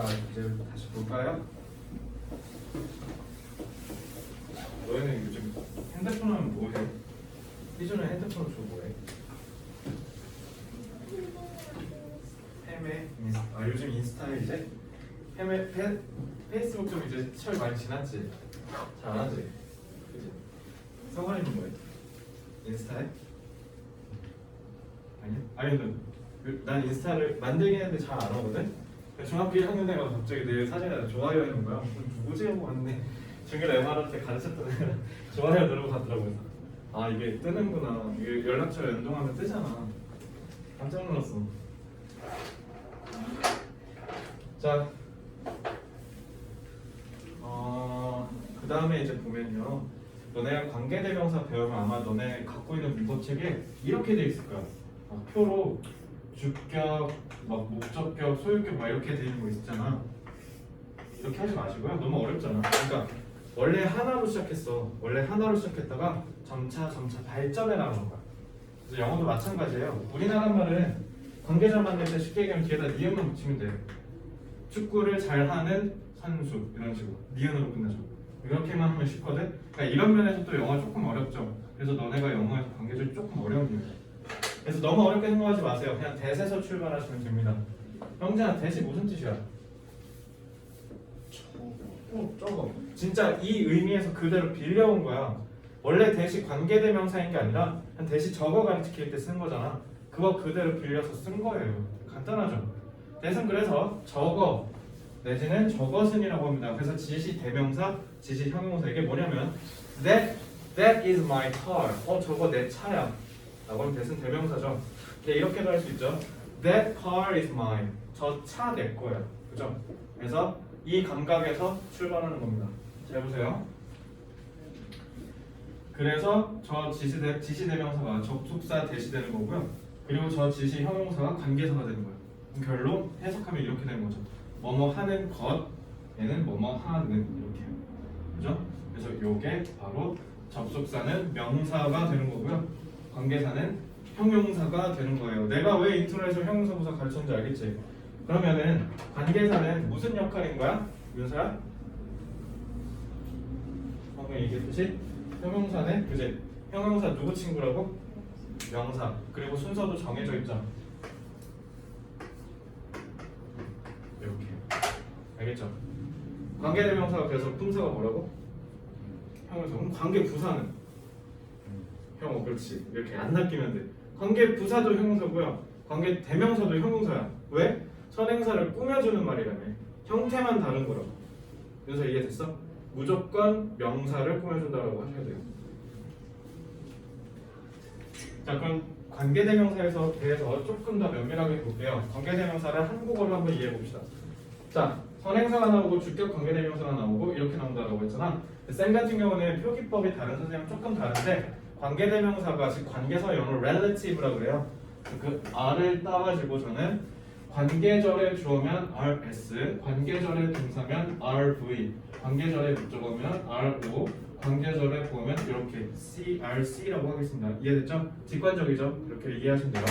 A: 자, 이제 다시 볼까요? 너희는 요즘 핸드폰 하면 뭐해? 희준은 핸드폰 주고 뭐해? 요즘 인스타에 이제 페이스북 좀 이제 철 많이 지났지? 잘 안 하지? 그지? 성환이는 뭐해? 인스타에? 아니요. 난 인스타를 만들긴 했는데 잘 안 하거든? 중학교 1학년 애가 갑자기 내 사진에 좋아요 하는 거야. 누구지? 하고 왔네. 중일 MR한테 가르쳤던 애가 좋아요 누르고 가더라고요. 아 이게 뜨는구나. 이게 연락처 연동하면 뜨잖아. 깜짝 놀랐어. 자, 그 다음에 이제 보면요. 너네 관계대명사 배우면 아마 너네 갖고 있는 문법책에 이렇게 돼 있을 거야. 표로 주격, 막 목적격, 소유격 막 이렇게 돼 있는 거 있잖아. 이렇게 하지 마시고요. 너무 어렵잖아. 그러니까 원래 하나로 시작했어. 원래 하나로 시작했다가 점차 발전해 나가는 거야. 그래서 영어도 마찬가지예요. 우리나라 말은 관계절 만들 때 쉽게 얘기하면 뒤에다 니은만 붙이면 돼요. 축구를 잘하는 선수 이런 식으로 니은으로 끝나죠. 이렇게만 하면 쉽거든. 그러니까 이런 면에서 또 영어 조금 어렵죠. 그래서 너네가 영어에서 관계절이 조금 어려운 이유예요. 그래서 너무 어렵게 생각하지 마세요. 그냥 대에서 출발하시면 됩니다. 형제야, 대시 무슨 뜻이야? 저거. 진짜 이 의미에서 그대로 빌려온 거야. 원래 대시 관계대명사인 게 아니라 한 대시 적어 가르칠 때 쓴 거잖아. 그거 그대로 빌려서 쓴 거예요. 간단하죠. 대신 그래서 적어 내지는 적어순이라고 합니다. 그래서 지시 대명사, 지시 형용사 이게 뭐냐면 that is my car. 저거 내 차야. 라고 하면 대신 대명사죠. 이렇게도 할 수 있죠. That car is mine. 저 차 내 거야. 그죠? 그래서 이 감각에서 출발하는 겁니다. 잘 보세요. 그래서 저 지시 대명사가 접속사 대시되는 거고요. 그리고 저 지시 형용사가 관계사가 되는 거예요. 그럼 결론 해석하면 이렇게 되는 거죠. 뭐뭐 하는 것 얘는 뭐뭐 하는 이렇게. 그죠? 그래서 요게 바로 접속사는 명사가 되는 거고요. 관계사는 형용사가 되는 거예요. 내가 왜 인트로에서 형용사 부사 가르쳤는지 알겠지? 그러면은 관계사는 무슨 역할인 거야? 윤서야? 방금 얘기했듯이 형용사는 그지? 형용사 누구 친구라고? 명사. 그리고 순서도 정해져 있죠. 이렇게. 알겠죠? 관계대명사가 그래서 품사가 뭐라고? 형용사. 그럼 관계부사는? 형어. 그렇지. 이렇게 안 낚이면 돼. 관계부사도 형용사고요. 관계대명사도 형용사야. 왜? 선행사를 꾸며주는 말이라며. 형태만 다른 거라고. 윤서 이해됐어? 무조건 명사를 꾸며준다고 하셔야 돼요. 자, 그럼 관계대명사에서 대해서 조금 더 면밀하게 볼게요. 관계대명사를 한국어로 한번 이해해 봅시다. 자, 선행사가 나오고 주격 관계대명사가 나오고 이렇게 나온다고 했잖아. 쌤 같은 경우는 표기법이 다른 선생님은 조금 다른데 관계대명사가 즉 관계사 영어로 relative라고 그래요. 그 R을 따가지고 저는 관계절에 주어면 RS, 관계절에 동사면 RV, 관계절에 목적어면 RO, 관계절에 보면 이렇게 CRC라고 하겠습니다. 이해됐죠? 직관적이죠? 이렇게 이해하시면 돼요.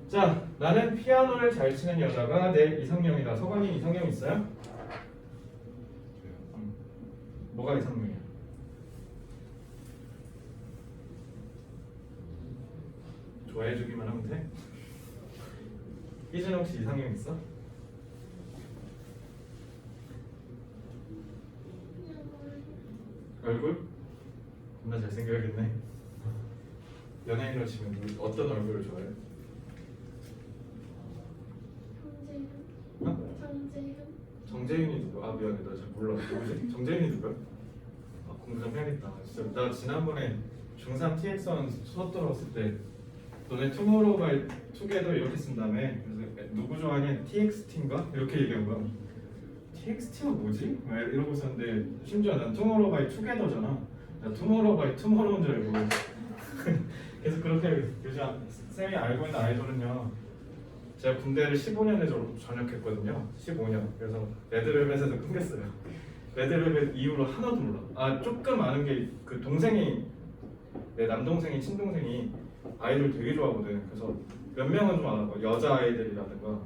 A: 자, 나는 피아노를 잘 치는 여자가 내 이상형이다. 서관이 이상형 있어요? 뭐가 이상형이야? 좋아해주기만 하면 돼? 희준 혹시 이상형 있어? 얼굴? 겁나 잘생겨야겠네. 연예인으로 치면 어떤 얼굴을 좋아해? 정재윤이 누구? 아 미안해 나 잘 몰라. 누구지? 정재윤이 누구야? 아 공부 좀 해야겠다. 진짜 나 지난번에 중3 TX1 수업 들어왔을 때 너네 투모로우바이 투게더 이렇게 쓴다며. 그래서 누구 좋아하냐? TXT인가? 이렇게 얘기한 거야. TXT가 뭐지? 이러고 있었는데 심지어 난 투모로우바이 투게더잖아. 나 투모로우바이 투모로우인 줄 알고 계속 그렇게 요즘 쌤이 알고 있는 아이돌은요. 제가 군대를 15년에 전역했거든요. 15년. 그래서 레드벨벳에서 끊겼어요. 레드벨벳 이후로 하나도 몰라. 아 조금 아는 게 그 동생이 내 남동생이 친동생이 아이돌 되게 좋아하거든. 그래서 몇 명은 좀 알아. 여자 아이들이라든가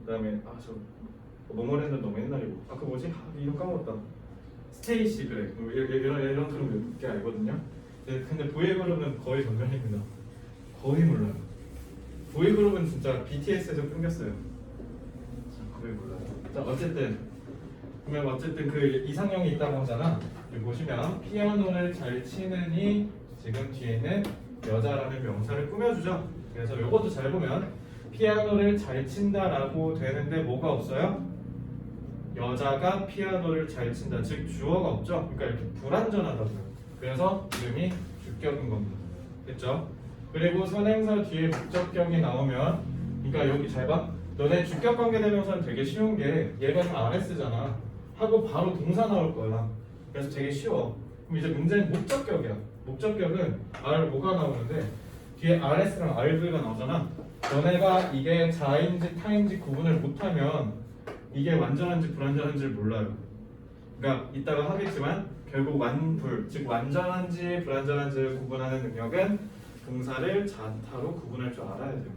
A: 그다음에 저 모모랜드 너무 옛날이고 그 뭐지? 이름 까먹었다. 스테이시 그래. 뭐 이런 그룹 몇 개 알거든요. 근데 보이그룹은 거의 전멸입니다. 거의 몰라요. 보이그룹은 진짜 BTS에서 끊겼어요. 거의 몰라요. 자 어쨌든 그러면 어쨌든 그 이상형이 있다고 하잖아. 여기 보시면 피아노를 잘 치느니 지금 뒤에는 여자라는 명사를 꾸며주죠. 그래서 이것도 잘 보면 피아노를 잘 친다라고 되는데 뭐가 없어요? 여자가 피아노를 잘 친다. 즉 주어가 없죠. 그러니까 이렇게 불완전하다고요. 그래서 이름이 주격인 겁니다. 됐죠? 그리고 선행사 뒤에 목적격이 나오면 그러니까 여기 잘 봐. 너네 주격 관계대명사는 되게 쉬운 게 얘가 지금 RS잖아. 하고 바로 동사 나올 거야. 그래서 되게 쉬워. 그럼 이제 문제는 목적격이야. 목적격은 R 뭐가 나오는데 뒤에 RS랑 RV가 나오잖아. 너네가 이게 자인지 타인지 구분을 못하면 이게 완전한지 불완전한지를 몰라요. 그러니까 이따가 하겠지만 결국 완불, 즉 완전한지 불완전한지를 구분하는 능력은 동사를 자타로 구분할 줄 알아야 돼요.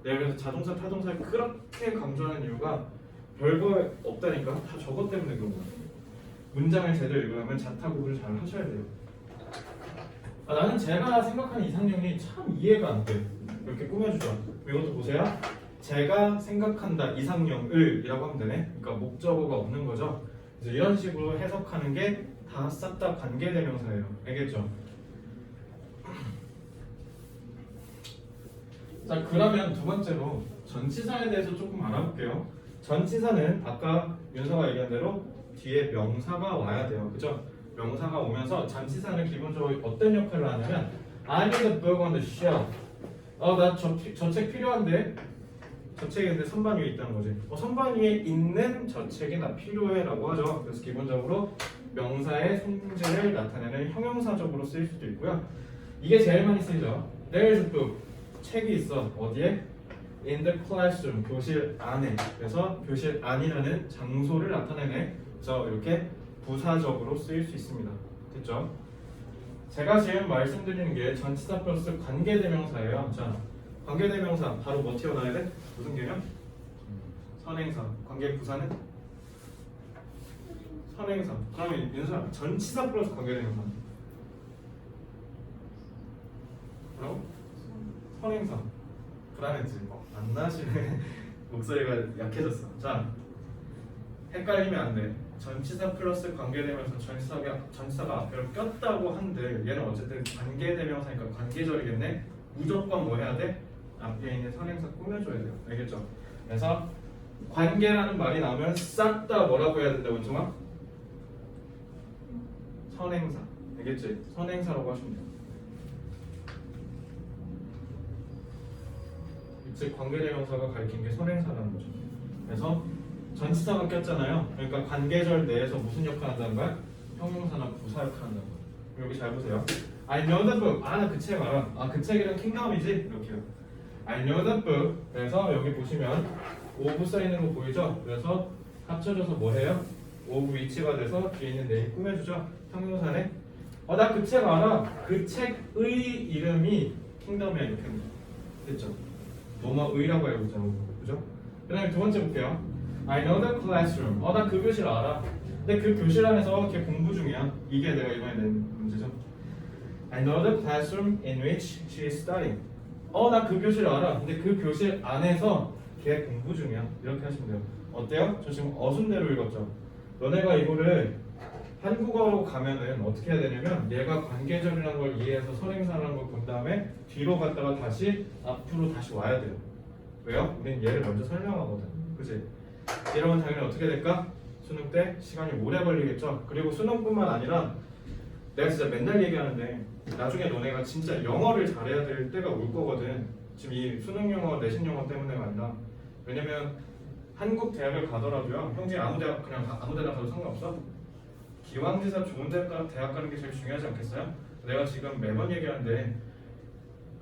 A: 내가 그래서 자동사, 타동사를 그렇게 강조하는 이유가 별거 없다니까. 다 저것 때문에 그런 거야. 문장을 제대로 읽으려면 자타 구분을 잘 하셔야 돼요. 나는 제가 생각하는 이상형이 참 이해가 안 돼. 이렇게 꾸며주죠. 이것도 보세요. 제가 생각한다 이상형을 이라고 하면 되네. 그러니까 목적어가 없는 거죠. 그래서 이런 식으로 해석하는 게 다 싹 다 관계대명사예요. 알겠죠? 자 그러면 두 번째로 전치사에 대해서 조금 알아볼게요. 전치사는 아까 윤서가 얘기한 대로 뒤에 명사가 와야 돼요. 그죠? 명사가 오면서 전치사는 기본적으로 어떤 역할을 하냐면 I need a book on the shelf. 나 저 책 필요한데 저 책이 근데 선반 위에 있다는 거지. 선반 위에 있는 저 책이 나 필요해라고 하죠. 그래서 기본적으로 명사의 성질을 나타내는 형용사적으로 쓰일 수도 있고요. 이게 제일 많이 쓰이죠. There's a book. 책이 있어. 어디에? In the classroom. 교실 안에. 그래서 교실 안이라는 장소를 나타내네. 그래서 이렇게 부사적으로 쓰일 수 있습니다. 됐죠? 제가 지금 말씀드리는 게 전치사 플러스 관계대명사예요. 자, 관계대명사 바로 뭐 튀어나와야 돼? 무슨 개념? 선행사. 관계부사는? 선행사. 그러면 윤서 전치사 플러스 관계대명사. 뭐라고? 선행사. 불안했지. 안 나시네. 목소리가 약해졌어. 자, 헷갈리면 안 돼. 전치사 플러스 관계대명사 전치사가 앞에를 꼈다고 한들 얘는 어쨌든 관계대명사니까 관계절이겠네. 무조건 뭐 해야 돼? 앞에 있는 선행사 꾸며줘야 돼요. 알겠죠? 그래서 관계라는 말이 나오면 싹 다 뭐라고 해야 된다, 원종아? 선행사. 알겠지? 선행사라고 하시면 돼요. 즉 관계대명사가 가리킨 게 선행사라는 거죠. 그래서 전치사가 꼈잖아요. 그러니까 관계절 내에서 무슨 역할을 한다는 거야? 형용사나 부사 역할을 한다는 거야. 여기 잘 보세요. I know the book. 나 그 책 알아. 그 책이랑 킹덤이지? 이렇게요. I know the book. 그래서 여기 보시면 of 써있는 거 보이죠? 그래서 합쳐져서 뭐 해요? of 위치가 돼서 뒤에 있는 네임 꾸며주죠. 형용사네. 나 그 책 알아. 그 책의 이름이 킹덤이야. 이렇게 합니다. 됐죠? 뭐뭐의라고 알고 있잖아. 그죠? 그 다음에 두 번째 볼게요. I know the classroom. 나 그 교실 알아. 근데 그 교실 안에서 걔 공부 중이야. 이게 내가 이번에 낸 문제죠. I know the classroom in which she is studying. 나 그 교실 알아. 근데 그 교실 안에서 걔 공부 중이야. 이렇게 하시면 돼요. 어때요? 저 지금 어순대로 읽었죠. 너네가 이거를 한국어로 가면은 어떻게 해야 되냐면 얘가 관계절이라는 걸 이해해서 선행사라는 걸 본 다음에 뒤로 갔다가 다시 앞으로 다시 와야 돼요. 왜요? 우린 얘를 먼저 설명하거든. 그치? 이러면 당연히 어떻게 될까? 수능 때 시간이 오래 걸리겠죠. 그리고 수능뿐만 아니라 내가 진짜 맨날 얘기하는데 나중에 너네가 진짜 영어를 잘해야 될 때가 올 거거든. 지금 이 수능 영어, 내신 영어 때문에가 아니라. 왜냐면 한국 대학을 가더라도요. 형제 아무 대학 그냥 아무 데나 가도 상관없어. 기왕지사 좋은 대학 가는 게 제일 중요하지 않겠어요? 내가 지금 매번 얘기하는데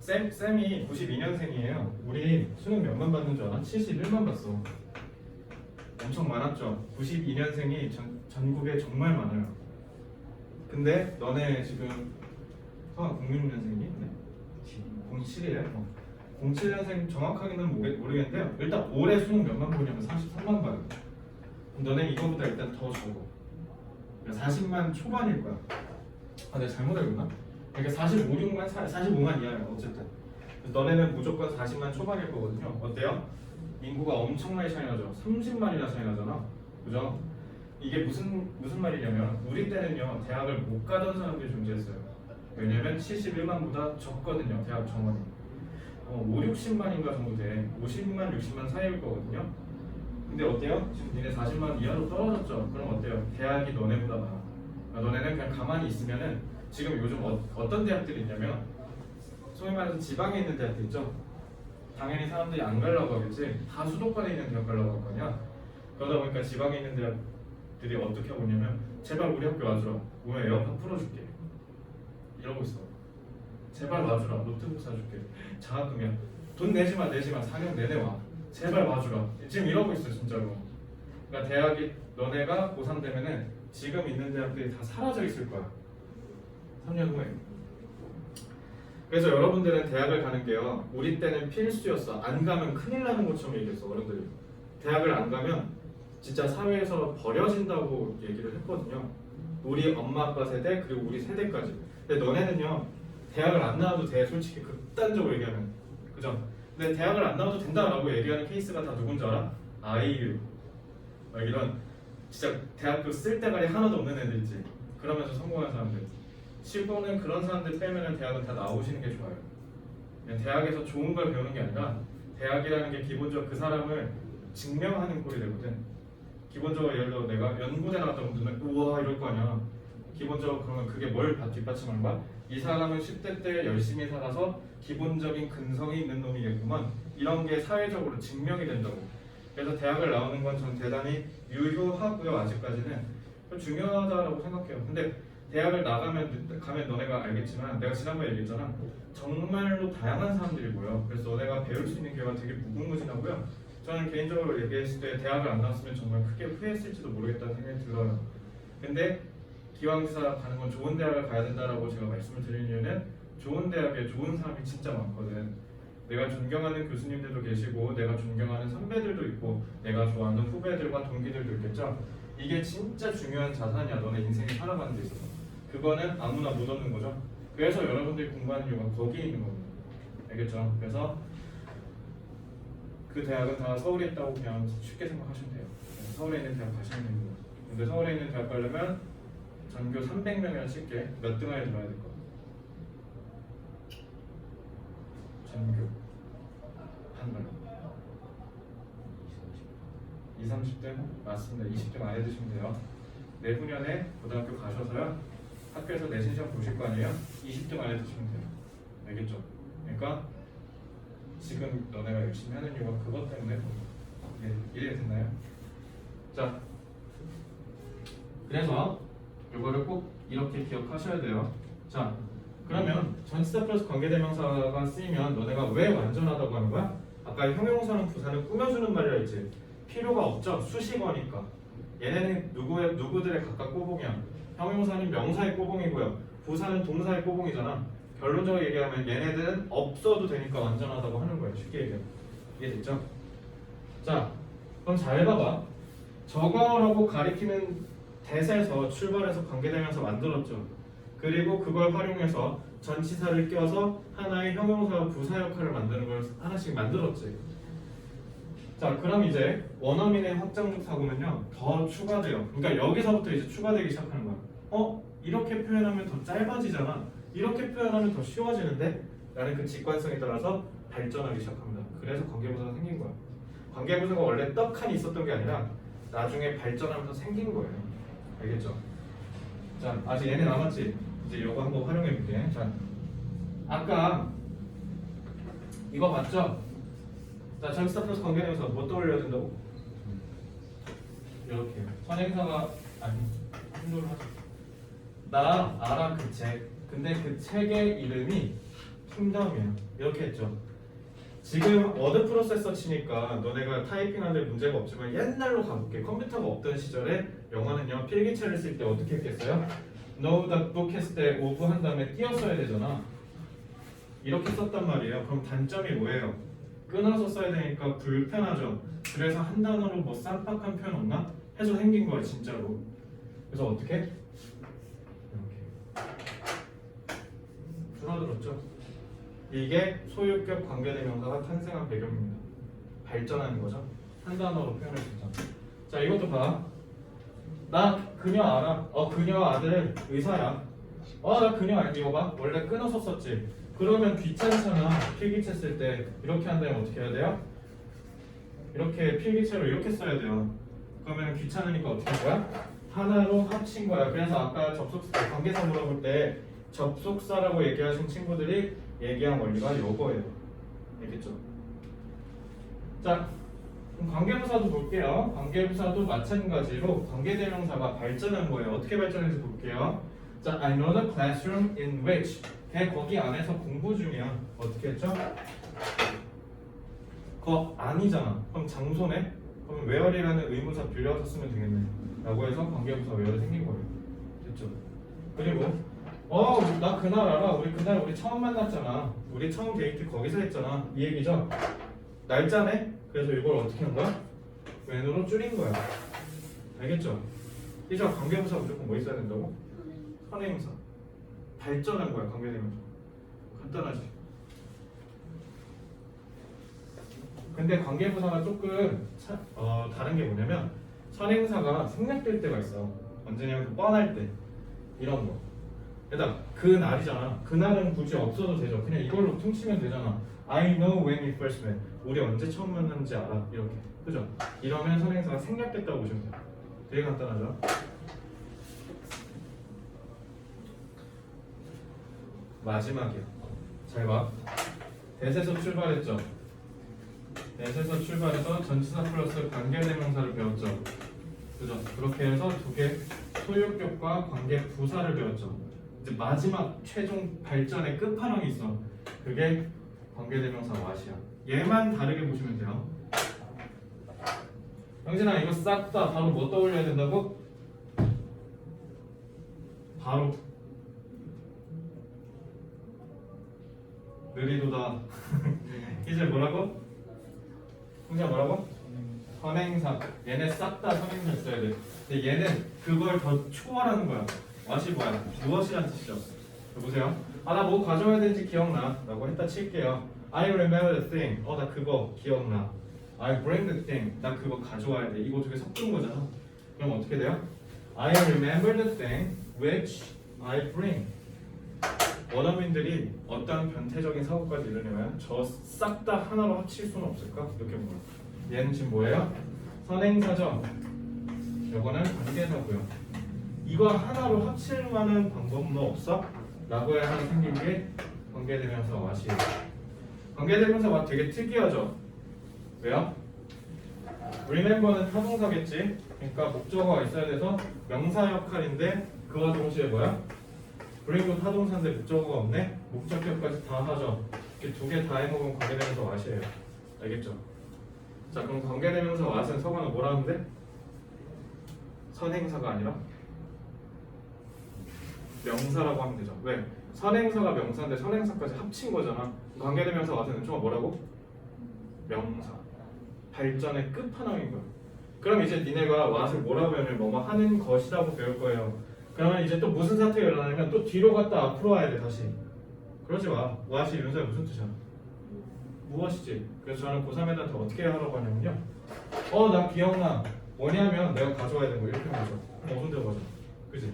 A: 쌤이 92년생이에요. 우리 수능 몇만 받는 줄 알아? 71만 받았어. 엄청 많았죠. 92년생이 전국에 정말 많아요. 근데 너네 지금 06년생이? 네? 07이래? 07년생 정확하게는 모르겠는데요. 일단 올해 수능 몇만 보냐면 43만 반. 너네 이거보다 일단 더 적어. 40만 초반일 거야. 아, 내가 잘못 알고 있나? 그러니까 45만 이하야 어쨌든. 그래서 너네는 무조건 40만 초반일 거거든요. 어때요? 인구가 엄청나게 차이 나죠. 30만이나 차이 나잖아. 그죠? 이게 무슨 말이냐면 우리 때는요 대학을 못 가던 사람들이 존재했어요. 왜냐면 71만보다 적거든요. 대학 정원이 5, 60만인가 정도 돼. 50만, 60만 사이일 거거든요. 근데 어때요? 지금 니네 40만 이하로 떨어졌죠? 그럼 어때요? 대학이 너네보다 나아. 너네는 그냥 가만히 있으면은 지금 요즘 어떤 대학들이 있냐면 소위 말해서 지방에 있는 대학들 있죠? 당연히 사람들이 안 가려고 하겠지. 다 수도권에 있는 대학 가려고 할 거냐? 그러다 보니까 지방에 있는 대학들이 어떻게 하고 있냐면 제발 우리 학교 와주라. 오늘 에어컨 풀어줄게. 이러고 있어. 제발 와주라. 노트북 사줄게. 장학금이야. 돈 내지마 4년 내내 와. 제발 와주라. 지금 이러고 있어 진짜로. 그러니까 대학이 너네가 고3 되면은 지금 있는 대학들이 다 사라져 있을 거야. 3년 후에. 그래서 여러분들은 대학을 가는 게요. 우리 때는 필수였어. 안 가면 큰일 나는 것처럼 얘기했어 어른들이. 대학을 안 가면 진짜 사회에서 버려진다고 얘기를 했거든요. 우리 엄마 아빠 세대 그리고 우리 세대까지. 근데 너네는요 대학을 안 나와도 돼. 솔직히 극단적으로 얘기하면. 그죠? 근데 대학을 안 나와도 된다라고 얘기하는 케이스가 다 누군지 알아? 아이유 막 이런 진짜 대학교 쓸데가리 하나도 없는 애들 있지. 그러면서 성공한 사람들. 치고는 그런 사람들 빼면은 대학은 다 나오시는 게 좋아요. 그냥 대학에서 좋은 걸 배우는 게 아니라 대학이라는 게 기본적으로 그 사람을 증명하는 꼴이 되거든. 기본적으로 예를 들어 내가 연구대 나왔다고 누나 우와 이럴 거 아니야. 기본적으로 그러면 그게 뭘 뒷받침하는 거야? 이 사람은 10대 때 열심히 살아서 기본적인 근성이 있는 놈이겠구만. 이런 게 사회적으로 증명이 된다고. 그래서 대학을 나오는 건 전 대단히 유효하고요. 아직까지는 중요하다라고 생각해요. 근데 대학을 가면 너네가 알겠지만 내가 지난번에 얘기했잖아. 정말로 다양한 사람들이 모여. 그래서 너네가 배울 수 있는 기회가 되게 무궁무진하고요. 저는 개인적으로 얘기했을 때 대학을 안 나왔으면 정말 크게 후회했을지도 모르겠다는 생각이 들어요. 근데 기왕지사 가는 건 좋은 대학을 가야 된다라고 제가 말씀을 드리는 이유는 좋은 대학에 좋은 사람이 진짜 많거든. 내가 존경하는 교수님들도 계시고 내가 존경하는 선배들도 있고 내가 좋아하는 후배들과 동기들도 있겠죠. 이게 진짜 중요한 자산이야. 너네 인생을 살아가는 데 있어서. 그거는 아무나 못 얻는 거죠. 그래서 여러분들이 공부하는 이유가 거기에 있는 겁니다. 알겠죠? 그래서 그 대학은 다 서울에 있다고 그냥 쉽게 생각하시면 돼요. 서울에 있는 대학 가시면 됩니다. 근데 서울에 있는 대학 가려면 전교 300명이나 쉽게 몇 등 안에 들어야 될 거야? 전교 한 명 20, 30등? 맞습니다. 20등 안에 드시면 돼요. 내후년에 고등학교 가셔서요 학교에서 내신 시험 보실 거 아니에요? 20등 안에 드시면 돼요. 알겠죠? 그러니까 지금 너네가 열심히 하는 이유가 그것 때문에 이해가 됐나요? 자, 그래서 이거를 꼭 이렇게 기억하셔야 돼요. 자, 그러면 전치사 플러스 관계대명사가 쓰이면 너네가 왜 완전하다고 하는 거야? 아까 형용사는 부사는 꾸며주는 말이라 했지. 필요가 없죠. 수식어니까. 얘네는 누구들의 각각 꼬봉이야. 형용사는 명사의 꼬봉이고요. 부사는 동사의 꼬봉이잖아. 결론적으로 얘기하면 얘네들은 없어도 되니까 완전하다고 하는 거예요. 쉽게 얘기하면. 이해됐죠? 자, 그럼 잘 봐봐. 저거라고 가리키는 대사에서 출발해서 관계대명사 만들었죠. 그리고 그걸 활용해서 전치사를 껴서 하나의 형용사와 부사 역할을 만드는 걸 하나씩 만들었지. 자, 그럼 이제 원어민의 확장적 사고는요 더 추가돼요. 그러니까 여기서부터 이제 추가되기 시작하는 거야. 이렇게 표현하면 더 짧아지잖아. 이렇게 표현하면 더 쉬워지는데? 라는 그 직관성에 따라서 발전하기 시작합니다. 그래서 관계부사가 생긴 거야. 관계부사가 원래 떡하니 있었던 게 아니라 나중에 발전하면서 생긴 거예요. 알겠죠? 자, 아직 얘네 남았지? 이제 이거 한번 활용해 볼게. 자, 아까 이거 봤죠? 자, 전치사 플러스 관계대명사 뭐 떠올려야 된다고? 이렇게 선행사가 아니 힘들어 하자. 나 알아 그 책. 근데 그 책의 이름이 킹덤이야. 이렇게 했죠. 지금 워드 프로세서 치니까 너네가 타이핑하는데 문제가 없지만 옛날로 가볼게. 컴퓨터가 없던 시절에 영어는요 필기체를 쓸 때 어떻게 했겠어요? know the book 했을 때 of 한 다음에 띄었어야 되잖아. 이렇게 썼단 말이에요. 그럼 단점이 뭐예요? 끊어서 써야 되니까 불편하죠. 그래서 한 단어로 뭐 쌈박한 표현 없나? 해서 생긴 거야 진짜로. 그래서 어떻게? 이렇게 줄어들었죠. 이게 소유격 관계대명사가 탄생한 배경입니다. 발전하는 거죠. 한 단어로 표현할 수 있잖아. 자 이것도 봐. 나 그녀 알아. 그녀 아들 의사야. 나 그녀 알지. 이거 봐. 원래 끊어서 썼지. 그러면 귀찮잖아. 필기체 쓸 때 이렇게 한다면 어떻게 해야 돼요? 이렇게 필기체로 이렇게 써야 돼요. 그러면 귀찮으니까 어떻게 할 거야? 하나로 합친 거야. 그래서 아까 접속사 관계사 물어볼 때 접속사라고 얘기하신 친구들이 얘기한 원리가 요거예요. 알겠죠? 자, 그럼 관계부사도 볼게요. 관계부사도 마찬가지로 관계대명사가 발전한 거예요. 어떻게 발전했는지 볼게요. 자, I know the classroom in which. 걔 거기 안에서 공부 중이야. 어떻게 했죠? 그거 아니잖아. 그럼 장소네? 그럼 where이라는 의문사 빌려서 쓰면 되겠네. 라고 해서 관계부사 where 생긴 거예요. 됐죠? 그리고 나 그날 알아. 우리 처음 만났잖아. 우리 처음 데이트 거기서 했잖아. 이 얘기죠? 날짜네? 그래서 이걸 어떻게 한 거야? when으로 줄인 거야. 알겠죠? 이제 관계부사 무조건 뭐 있어야 된다고? 선행사. 발전한 거야 관계대명사. 간단하지? 근데 관계부사가 조금 다른 게 뭐냐면 선행사가 생략될 때가 있어. 언제냐면 뻔할 때 이런 거. 일단 그 날이잖아. 그날은 굳이 없어도 되죠. 그냥 이걸로 퉁치면 되잖아. I know when we first met. 우리 언제 처음 만났는지 알아. 이렇게. 그죠? 이러면 선행사가 생략됐다고 보시면 돼요. 되게 간단하죠? 마지막이야. 잘 봐. 대세에서 출발했죠. 대세에서 출발해서 전치사 플러스 관계대명사를 배웠죠. 그죠? 그렇게 해서 두 개 소유격과 관계부사를 배웠죠. 이제 마지막 최종 발전의 끝판왕이 있어. 그게 관계대명사 what이야. 얘만 다르게 보시면 돼요. 영진아 이거 싹 다 바로 뭐 떠올려야 된다고? 바로 느리도다. 이제 뭐라고? 형제 뭐라고? 선행사. 얘네 싹 다 선행사 써야 돼. 근데 얘는 그걸 더 초월하는 거야. what이 뭐야? 무엇이란 뜻이죠. 보세요. 나 뭐 가져와야 되는지 기억나 라고 했다 칠게요. I remember the thing. 나 그거 기억나. I bring the thing. 나 그거 가져와야 돼. 이거 두 개 섞은 거잖아. 그럼 어떻게 돼요? I remember the thing which I bring. 원어민들이 어떤 변태적인 사고까지 이르냐면 저 싹 다 하나로 합칠 수는 없을까? 이렇게 물어요. 얘는 지금 뭐예요? 선행사죠. 요거는 관계사고요. 이거 하나로 합칠 만한 방법은 없어? 라고 해서 생긴 게 관계대명사 what이에요. 관계대명사 what 되게 특이하죠? 왜요? remember는 타동사겠지? 그러니까 목적어가 있어야 돼서 명사 역할인데 그와 동시에 뭐야? bring도 타동사인데 목적어가 없네? 목적격까지 다 하죠. 이렇게 두 개 다 해먹으면 관계대명사 what이에요. 알겠죠? 자 그럼 관계대명사 what은 서관은 뭐라 하는데? 선행사가 아니라 명사라고 하면 되죠. 왜? 선행사가 명사인데 선행사까지 합친 거잖아. 관계대명사 what은 은총아 뭐라고? 명사. 발전의 끝판왕인 거야. 그럼 이제 니네가 what을 뭐라고 하면 뭐뭐 하는 것이라고 배울 거예요. 그러면 이제 또 무슨 사태가 일어나냐면 또 뒤로 갔다 앞으로 와야 돼 다시. 그러지 마. what이 윤서야 무슨 뜻이야? 무엇이지? 그래서 저는 고3애들한테 어떻게 하라고 하냐면요. 나 기억나. 뭐냐면 내가 가져와야 되는 거 이렇게 하는 거죠. 그럼 어순대로 가죠. 그지?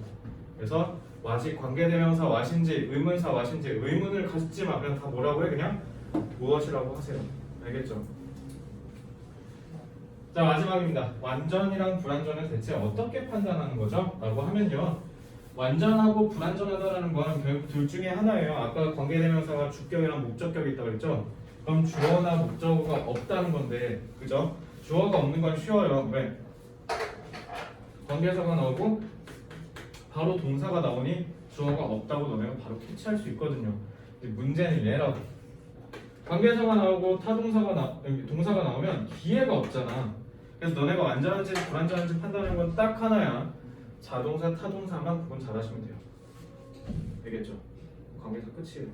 A: 그래서 what이 관계대명사 what인지 의문사 what인지 의문을 갖지 마. 그냥 다 뭐라고 해? 그냥 무엇이라고 하세요. 알겠죠? 자 마지막입니다. 완전이랑 불완전은 대체 어떻게 판단하는 거죠? 라고 하면요. 완전하고 불완전하다라는 건 결국 둘 중에 하나예요. 아까 관계대명사가 주격이랑 목적격이 있다고 그랬죠? 그럼 주어나 목적어가 없다는 건데 그죠? 주어가 없는 건 쉬워요. 왜? 관계사가 나오고 바로 동사가 나오니 주어가 없다고 너네가 바로 캐치할 수 있거든요. 근데 문제는 얘라고. 관계사가 나오고 동사가 나오면 기회가 없잖아. 그래서 너네가 완전한지 불완전한지 판단하는 건 딱 하나야. 자동사, 타동사만 구분 잘하시면 돼요. 되겠죠? 관계사 끝이에요.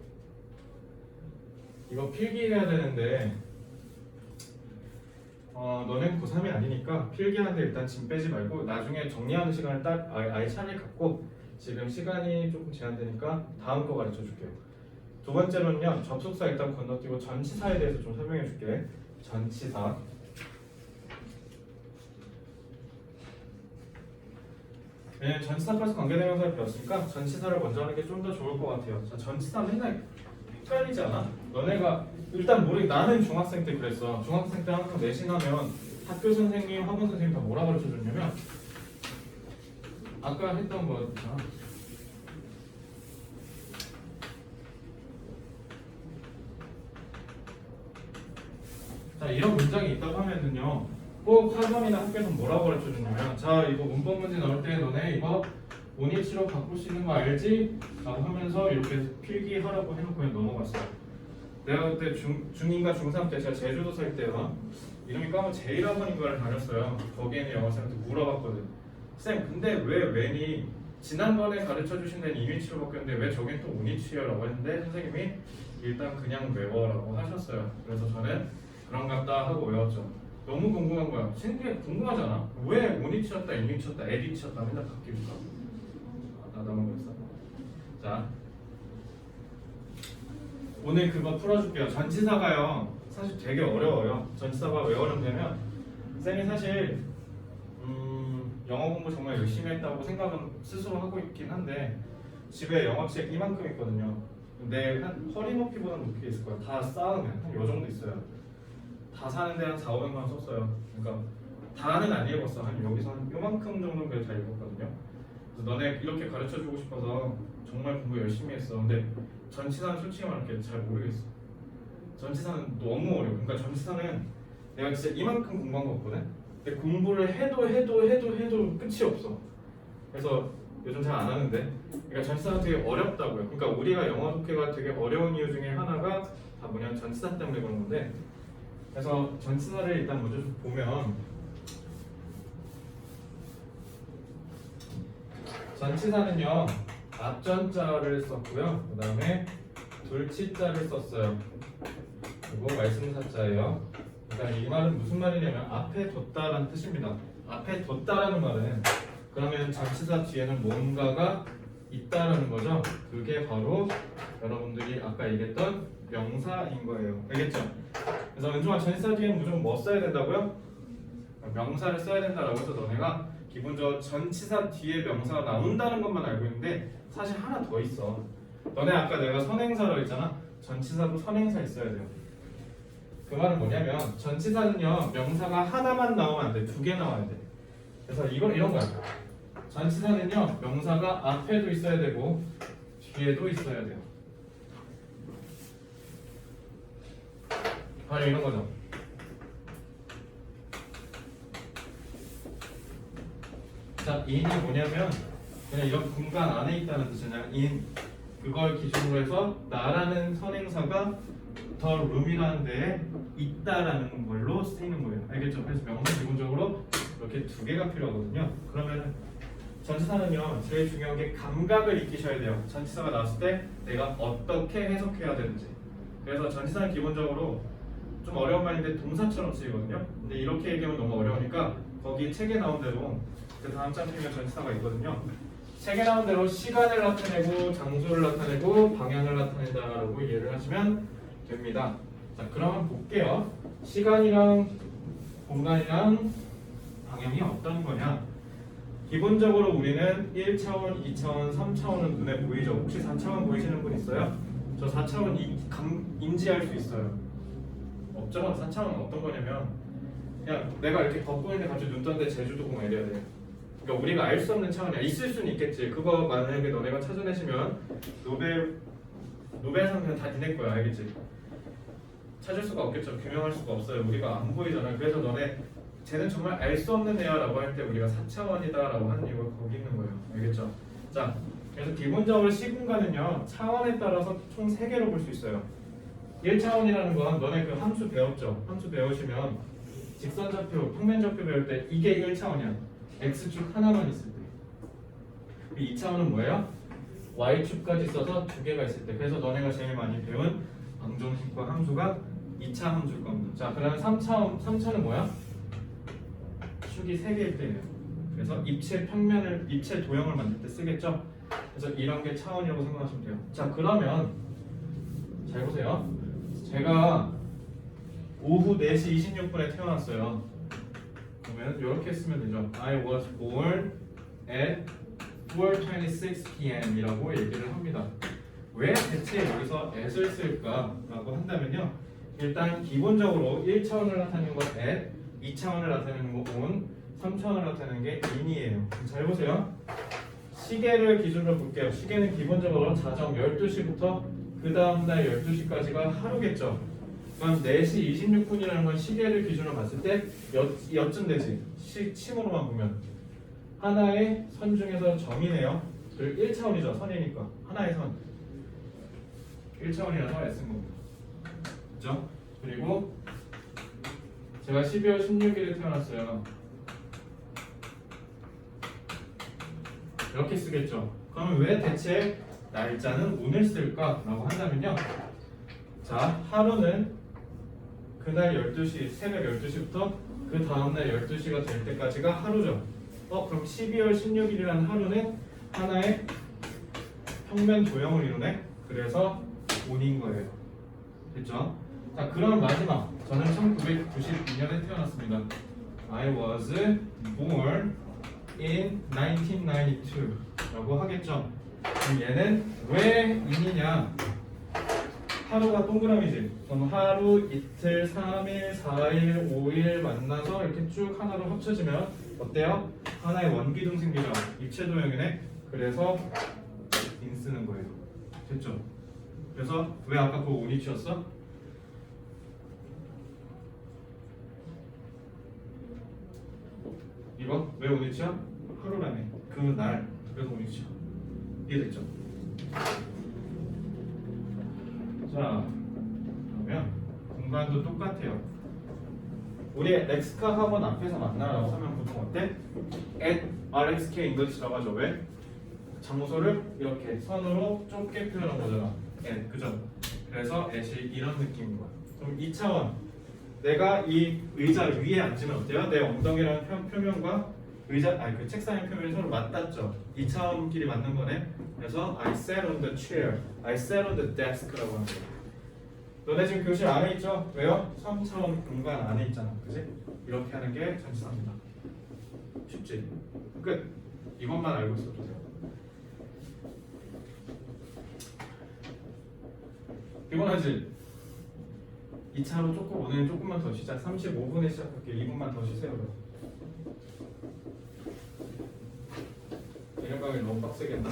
A: 이거 필기해야 되는데 너는 고3이 아니니까 필기하는데 일단 짐 빼지 말고 나중에 정리하는 시간을 딱 아예 차라리 갖고 지금 시간이 조금 제한되니까 다음 거 가르쳐 줄게요. 두 번째로는요, 접속사 일단 건너뛰고 전치사에 대해서 좀 설명해 줄게. 전치사. 왜냐면 전치사 플러스 관계대명사를 배웠으니까 전치사를 먼저 하는 게 좀 더 좋을 것 같아요. 자, 전치사 맨날 헷갈리지 않아? 너네가 일단 나는 중학생 때 그랬어. 중학생 때 항상 내신하면 학교 선생님, 학원 선생님 다 뭐라 가르쳐 줬냐면 아까 했던 거 있잖아. 자, 이런 문장이 있다고 하면은요, 꼭 학원이나 학교에서 뭐라고 가르쳐 주냐면, 자, 이거 문법 문제 나올 때 너네 이거 원위치로 바꿀 수 있는 거 알지? 라고 하면서 이렇게 필기하라고 해놓고 그냥 넘어갔어요. 내가 그때 중2인가 중3 때 제가 제주도 살 때요, 이름이 까먹 제일학원인가를 다녔어요. 거기에 있는 영어쌤한테 물어봤거든. 쌤, 근데 왜 웬이 지난번에 가르쳐 주신 데는 이위치로 바뀌었는데 왜 저긴 또 원위치예요? 라고 했는데 선생님이 일단 그냥 외워라고 하셨어요. 그래서 저는 그런갑다 하고 외웠죠. 너무 궁금한 거야. 신기해, 궁금하잖아. 왜 원위치였다, 인위치였다, 에디치였다 맨날 바뀔까? 나만 그랬어. 자, 오늘 그거 풀어줄게요. 전치사가요, 사실 되게 어려워요. 전치사가 왜 어렵냐면 쌤이 사실 영어 공부 정말 열심히 했다고 생각은 스스로 하고 있긴 한데 집에 영어책 이만큼 있거든요. 근데 한 허리 높이보다 높이 있을 거야. 다 쌓으면 한 요 정도 있어요. 다 사는데 한 4, 500만 원 썼어요. 그러니까 다는 안 읽었어. 한 여기서 한 요만큼 정도는 그래도 다 읽었거든요. 그래서 너네 이렇게 가르쳐주고 싶어서 정말 공부 열심히 했어. 근데 전치사는 솔직히 말할게 잘 모르겠어. 전치사는 너무 어려워. 그러니까 전치사는 내가 진짜 이만큼 공부한 거 없거든. 근데 공부를 해도 끝이 없어. 그래서 요즘 잘 안 하는데. 그러니까 전치사가 되게 어렵다고요. 그러니까 우리가 영어 독해가 되게 어려운 이유 중에 하나가 다 뭐냐면 전치사 때문에 그런 건데. 그래서 전치사를 일단 먼저 좀 보면 전치사는요, 앞전자를 썼고요, 그 다음에 둘치자를 썼어요. 그리고 말씀사자예요. 그러니까 이 말은 무슨 말이냐면 앞에 뒀다라는 뜻입니다. 앞에 뒀다라는 말은 그러면 전치사 뒤에는 뭔가가 있다라는 거죠. 그게 바로 여러분들이 아까 얘기했던 명사인 거예요. 알겠죠? 그래서 은중아, 전치사 뒤에는 무조건 뭐 써야 된다고요? 명사를 써야 된다라고 해서 너네가 기본적으로 전치사 뒤에 명사가 나온다는 것만 알고 있는데 사실 하나 더 있어. 너네 아까 내가 선행사라고 했잖아. 전치사도 선행사 있어야 돼요. 그 말은 뭐냐면 전치사는요, 명사가 하나만 나오면 안 돼. 두 개 나와야 돼. 그래서 이런 거야. 전치사는요, 명사가 앞에도 있어야 되고 뒤에도 있어야 돼요. 바로 이런 거죠. 자, in이 뭐냐면 그냥 이런 공간 안에 있다는 뜻이잖아요. in. 그걸 기준으로 해서 나라는 선행사가 the room이라는 데에 있다라는 걸로 쓰이는 거예요. 알겠죠? 그래서 명사 기본적으로 이렇게 두 개가 필요하거든요. 그러면 전치사는요, 제일 중요한 게 감각을 익히셔야 돼요. 전치사가 나왔을 때 내가 어떻게 해석해야 되는지. 그래서 전치사는 기본적으로 좀 어려운 말인데 동사처럼 쓰이거든요. 근데 이렇게 얘기하면 너무 어려우니까 거기 책에 나온 대로 그 다음 장 보면 전치사가 있거든요. 책에 나온 대로 시간을 나타내고 장소를 나타내고 방향을 나타낸다라고 이해를 하시면 됩니다. 자, 그러면 볼게요. 시간이랑 공간이랑 방향이 어떤 거냐? 기본적으로 우리는 1차원, 2차원, 3차원은 눈에 보이죠? 혹시 4차원 보이시는 분 있어요? 저 4차원 인지할 수 있어요. 없죠? 4차원은 어떤 거냐면 그냥 내가 이렇게 걷고 있는데 갑자기 눈 떴는데 제주도공 이래야 돼. 그러니까 우리가 알 수 없는 차원이야. 있을 수는 있겠지. 그거 만약에 너네가 찾아내시면 노벨상 그냥 다 니네 거야. 알겠지? 찾을 수가 없겠죠. 규명할 수가 없어요. 우리가 안 보이잖아요. 그래서 너네 쟤는 정말 알 수 없는 애야 라고 할 때 우리가 4차원이다 라고 하는 이유가 거기 있는 거예요. 알겠죠? 자, 그래서 기본적으로 시공간은요, 차원에 따라서 총 3개로 볼 수 있어요. 1차원이라는 건 너네 그 함수 배웠죠? 함수 배우시면 직선좌표, 평면좌표 배울 때 이게 1차원이야. X축 하나만 있을 때. 2차원은 뭐예요? Y축까지 써서 2개가 있을 때. 그래서 너네가 제일 많이 배운 방정식과 함수가 2차 함수일 겁니다. 자, 그러면 3차는 뭐야? 축이 3개일 때예요. 그래서 입체 평면을, 입체 도형을 만들 때 쓰겠죠? 그래서 이런 게 차원이라고 생각하시면 돼요. 자, 그러면 잘 보세요. 제가 오후 4시 26분에 태어났어요. 그러면 이렇게 쓰면 되죠. I was born at 4:26 p.m. 이라고 얘기를 합니다. 왜 대체 여기서 at을 쓸까라고 한다면요. 일단 기본적으로 1차원을 나타내는 건 at, 2차원을 나타내는 건 on, 3차원을 나타내는 게 in이에요. 잘 보세요. 시계를 기준으로 볼게요. 시계는 기본적으로 자정 12시부터 그 다음날 12시까지가 하루겠죠. 그럼 4시 26분이라는 건 시계를 기준으로 봤을 때 몇쯤 되지? 침으로만 보면 하나의 선 중에서 점이네요. 그리고 1차원이죠. 선이니까 하나의 선 1차원이라서 S인 겁니다. 그렇죠? 그리고 제가 12월 16일에 태어났어요. 이렇게 쓰겠죠. 그러면 왜 대체 날짜는 오늘 쓸까라고 한다면요. 자, 하루는 그날 12시, 새벽 12시부터 그 다음날 12시가 될 때까지가 하루죠. 그럼 12월 16일이라는 하루는 하나의 평면 도형을 이루네. 그래서 온인 거예요. 됐죠? 자, 그럼 마지막. 저는 1992년에 태어났습니다. I was born in 1992라고 하겠죠. 그럼 얘는 왜 인이냐? 하루가 동그라미지. 그럼 하루, 이틀, 3일, 4일, 5일 만나서 이렇게 쭉 하나로 합쳐지면 어때요? 하나의 원기둥 생기죠. 입체 도형이네. 그래서 인 쓰는 거예요. 됐죠? 그래서 왜 아까 그거 온이 치였어? 이거 왜 온이 치야? 하루라며. 그 날. 그래서 온이 치야. 이해됐죠? 자, 그러면 공간도 똑같아요. 우리 렉스카 학원 앞에서 만나라고 하면 보통 어때? at RXK English라고 하죠. 왜? 장소를 이렇게 선으로 좁게 표현한 거잖아. at, 그죠? 그래서 at이 이런 느낌인 거야. 그럼 2차원. 내가 이 의자 위에 앉으면 어때요? 내 엉덩이랑 표면과 의자, 아니 그 책상의 표면이 서로 맞닿죠. 2차원끼리 맞는 거네. 그래서 I sat on the chair, I sat on the desk라고 하는 거야. 너네 지금 교실 안에 있죠? 왜요? 3차원 공간 안에 있잖아. 그지? 이렇게 하는 게 전치사입니다. 쉽지? 끝. 이것만 알고 있어도 돼요. 피곤하지? 2차로 조금 오늘 조금만 더 쉬자. 35분에 시작할게. 2분만 더 쉬세요. 이런 강의 너무 빡세겠나?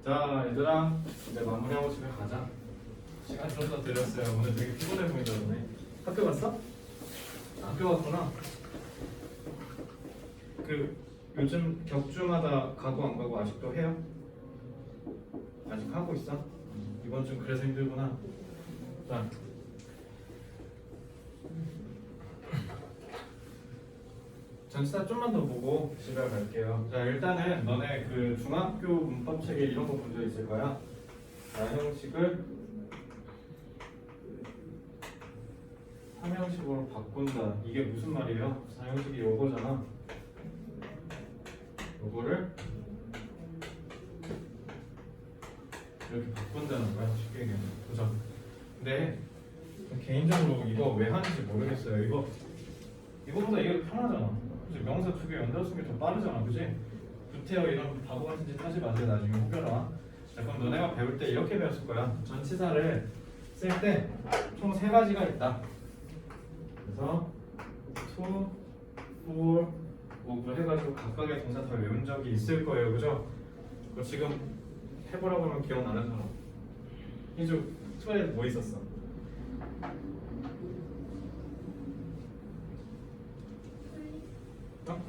A: 자 얘들아 이제 마무리하고 집에 가자. 시간 좀 더 드렸어요. 오늘 되게 피곤해 보인다 너네. 학교 갔어? 학교 갔구나. 그 요즘 격주마다 가고 안 가고 아직도 해요? 아직 하고 있어? 이번 주 그래서 힘들구나. 자 전치사 좀만 더 보고 집에 갈게요. 자 일단은 너네 그 중학교 문법책에 이런 거 본 적 있을 거야. 자 형식을 삼형식으로 바꾼다. 이게 무슨 말이에요? 사형식이 요거잖아. 요거를 이렇게 바꾼다는 거야. 쉽게 얘기하면. 보자. 근데 개인적으로 이거 왜 하는지 모르겠어요. 이거보다 이게 편하잖아. 그치? 명사 두 개 연달아 쓰는 게 더 빠르잖아. 그지? 구태여 이런 바보 같은 짓 하지 마세요. 나중에 혹여나. 자 그럼 너네가 배울 때 이렇게 배웠을 거야. 전치사를 쓸 때 총 세 가지가 있다. 그래서 to, for, of 해가지고 각각의 동사 다 외운 적이 있을 거예요. 그죠? 그거 지금 해보라고 하면 기억나는 사람. 희주 to에 뭐 있었어? 어?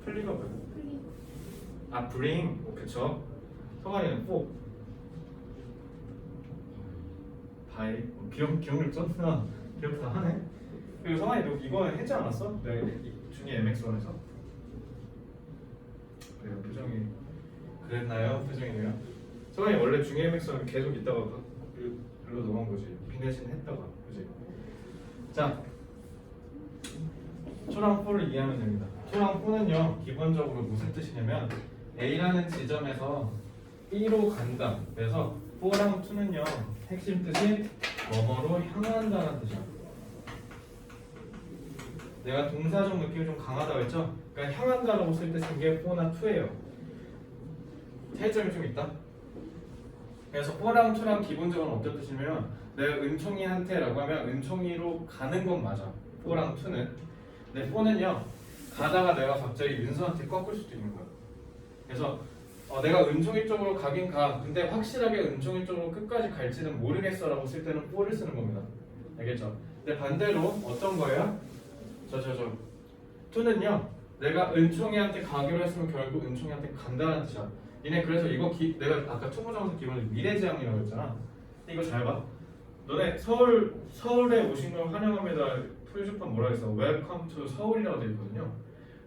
A: 플리가 뭐야? 아 bring. 그쵸? 성환이는 for. 바이. 기억력 쩐다. 기억 다 하네. 그리고 성환이 너 이거 했지 않았어? 내가 중에 MX1에서? 그래요. 표정이 그랬나요? 표정이네요. 성환이 원래 중에 MX1은 계속 있다가 별로 넘어간 거지. 비내신 했다가 그지? 자 초랑 포를 이해하면 됩니다. 초랑 포는요 기본적으로 무슨 뜻이냐면 A라는 지점에서 B로 간다. 그래서 포랑 투는요 핵심 뜻이 뭐뭐로 향한다는 뜻이야. 내가 동사적 느낌이 좀 강하다고 했죠? 그러니까 향한다라고 쓸 때 쓴 게 포나 투예요. 차이점이 좀 있다. 그래서 포랑 투랑 기본적으로 어떤 뜻이냐면 내가 은총이한테라고 하면 은총이로 가는 건 맞아. 포랑 투는. 근데 포는요 가다가 내가 갑자기 윤서한테 꺾을 수도 있는 거야. 그래서 내가 은총이 쪽으로 가긴 가. 근데 확실하게 은총이 쪽으로 끝까지 갈지는 모르겠어라고 쓸 때는 포를 쓰는 겁니다. 알겠죠? 근데 반대로 어떤 거예요? 투는요 내가 은총이한테 가기로 했으면 결국 은총이한테 간다는 뜻이야. 니네 그래서 이거 내가 아까 초보정사 기본으로 미래지향이라고 했잖아. 이거 잘 봐. 너네 서울에 오신 걸 환영합니다. 표지판 뭐라 했어? Welcome to 서울이라고 돼 있거든요.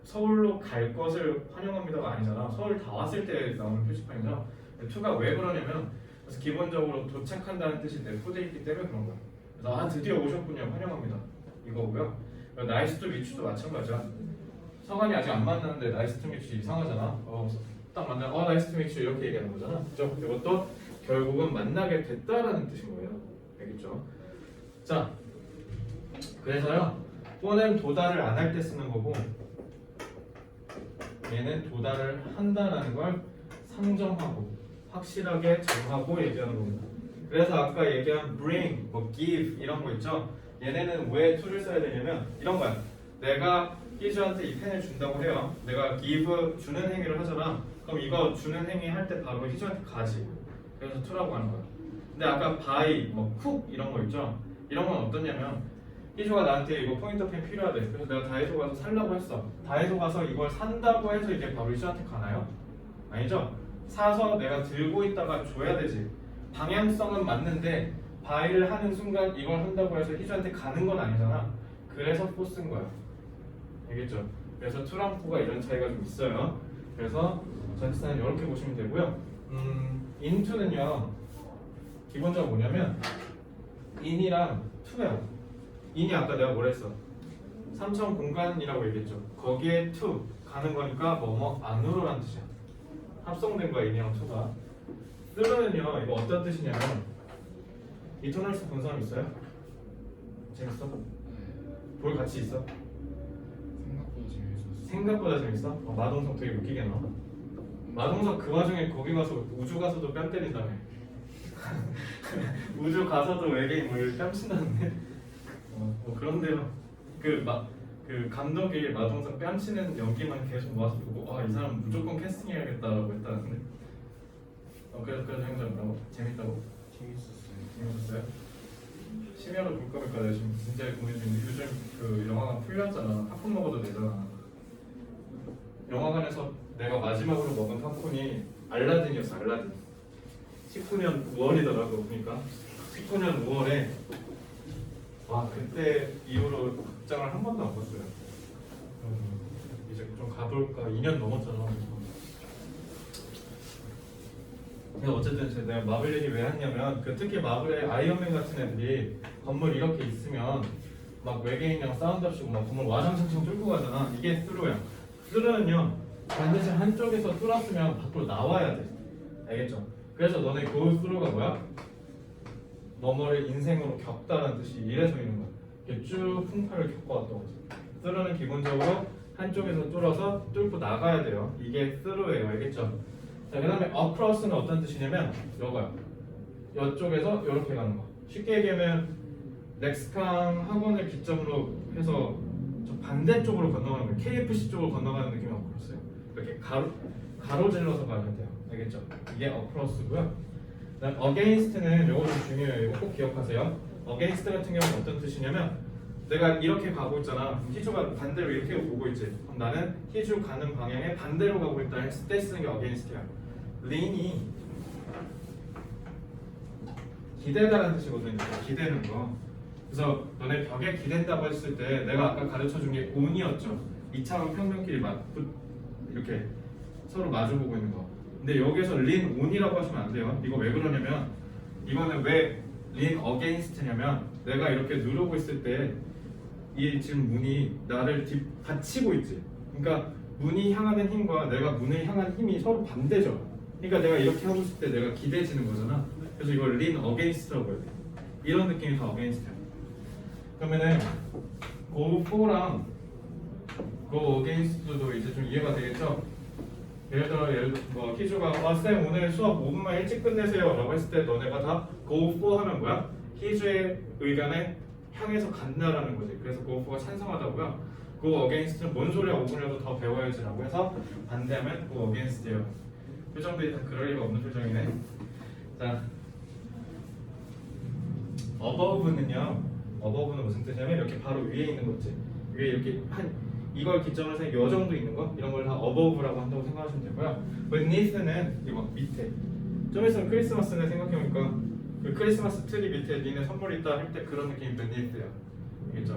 A: 서울로 갈 것을 환영합니다가 아니잖아. 서울 다 왔을 때 나오는 표지판이죠. 투가 왜 그러냐면 그래서 기본적으로 도착한다는 뜻이 내포되어 있기 때문에 그런 거야. 그래서 드디어 오셨군요. 환영합니다. 이거고요. 나이스 투 미추도 마찬가지야. 성함이 아직 안 만났는데 나이스 투 미추 이상하잖아. 딱 만나 나이스 투 미추 이렇게 얘기하는 거잖아. 그죠? 이것도 결국은 만나게 됐다라는 뜻인 거예요. 알겠죠? 자, 그래서요. 또는 도달을 안 할 때 쓰는 거고 얘는 도달을 한다라는 걸 상정하고 확실하게 정하고 얘기하는 겁니다. 그래서 아까 얘기한 bring, give 이런 거 있죠? 얘네는 왜 to를 써야 되냐면 이런 거야. 내가 희주한테 이 펜을 준다고 해요. 내가 give 주는 행위를 하잖아. 그럼 이거 주는 행위 할 때 바로 희주한테 가지. 그래서 to라고 하는 거야. 근데 아까 buy, cook 이런 거 있죠? 이런 건 어떠냐면 희주가 나한테 이거 포인터 펜 필요하대. 그래서 내가 다이소 가서 살라고 했어. 다이소 가서 이걸 산다고 해서 이게 바로 희주한테 가나요? 아니죠? 사서 내가 들고 있다가 줘야 되지. 방향성은 맞는데 바이를 하는 순간 이걸 한다고 해서 희주한테 가는 건 아니잖아. 그래서 포 쓴 거야. 알겠죠? 그래서 투랑 포가 이런 차이가 좀 있어요. 그래서 전치사는 이렇게 보시면 되고요. into는요 기본적으로 뭐냐면 in이랑 to예요. in이 아까 내가 뭐라 했어? 3천 공간이라고 얘기했죠. 거기에 to 가는 거니까 뭐뭐 안으로란 뜻이야. 합성된 거야 in이랑 to가. 뜨면은요 이거 어떤 뜻이냐면 이터널스 본 사람 있어요? 재밌어? 볼 가치 있어?
B: 생각보다 재밌었어.
A: 생각보다 재밌어? 마동석 되게 웃기게 나와. 마동석 그 와중에 거기 가서 우주 가서도 뺨 때린다며. 우주 가서도 외계인 뺨 친다는데. 그런데요. 그 감독이 마동석 뺨 치는 연기만 계속 모아서 보고 이 사람 무조건 캐스팅해야겠다라고 했다는데. 그래서 형사 뭐라고? 재밌다고?
B: 재밌었어요.
A: 재밌었어요? 심야로 볼 거니까 내가 지금 진짜 고민 중인데 요즘 그 영화관 풀렸잖아. 팝콘 먹어도 되잖아. 영화관에서 내가 마지막으로 먹은 팝콘이 알라딘이었어. 알라딘. 19년 5월이더라고. 그러니까 19년 5월에 와 그때 이후로 극장을 한 번도 안 봤어요. 이제 좀 가볼까. 2년 넘었잖아. 근데 어쨌든 내가 마블 얘기 왜 했냐면 그 특히 마블의 아이언맨 같은 애들이 건물 이렇게 있으면 막 외계인이랑 싸운답시고 막 건물 와장창창 뚫고 가잖아. 이게 스루야. 스루는요 반드시 한쪽에서 뚫었으면 밖으로 나와야 돼. 알겠죠? 그래서 너네 그 스루가 뭐야? 너머를 인생으로 겪다라는 뜻이 이래서 있는 거야. 이렇게 쭉 풍파를 겪어왔던 거지. 스루는 기본적으로 한쪽에서 뚫어서 뚫고 나가야 돼요. 이게 스루예요. 알겠죠? 자, 그 다음에 across는 어떤 뜻이냐면 이거요. 이쪽에서 이렇게 가는 거. 쉽게 얘기하면 렉스캉 학원을 기점으로 해서 저 반대쪽으로 건너가는 거예요. KFC 쪽으로 건너가는 느낌이 across요. 이렇게 가로질러서 가면 돼요. 알겠죠? 이게 across고요. 그다음 against는 이거 좀 중요해요. 이거 꼭 기억하세요. against 같은 경우는 어떤 뜻이냐면 내가 이렇게 가고 있잖아. 희주가 반대로 이렇게 보고 있지. 그럼 나는 희주 가는 방향에 반대로 가고 있다 했을 때 쓰는 게 against야. lean이 기대다라는 뜻이거든요. 기대는 거. 그래서 너네 벽에 기댄다고 했을 때 내가 아까 가르쳐준 게 on이었죠. 이차원 평면끼리 이렇게 서로 마주보고 있는 거. 근데 여기서 lean on이라고 하시면 안 돼요. 이거 왜 그러냐면 이거는 왜 lean against냐면 내가 이렇게 누르고 있을 때 이 지금 문이 나를 받치고 있지. 그러니까 문이 향하는 힘과 내가 문을 향한 힘이 서로 반대죠. 그러니까 내가 이렇게 하고 있을 때 내가 기대지는 거잖아. 그래서 이걸 lean against라고 해야 돼. 이런 느낌이 다 against야. 그러면은 go for랑 go against도 이제 좀 이해가 되겠죠? 예를 들어 희주가 쌤 오늘 수업 5분만 일찍 끝내세요 라고 했을 때 너네가 다 go for 하면 뭐야? 희주의 의견에 향해서 간다라는 거지. 그래서 go for가 찬성하다고요. go against는 뭔 소리야 5분이라도 더 배워야지 라고 해서 반대하면 go against예요. 표정들이 다 그럴 리가 없는 표정이네. 자, above는요. above는 무슨 뜻이냐면 이렇게 바로 위에 있는 거지. 위에 이렇게 이걸 기점으로 해서 요 정도 있는 거 이런 걸 다 above라고 한다고 생각하시면 되고요. beneath는 이거 밑에. 좀 있으면 크리스마스는 생각해보니까 그 크리스마스 트리 밑에 니네 선물 있다 할 때 그런 느낌이 beneath야. 알겠죠?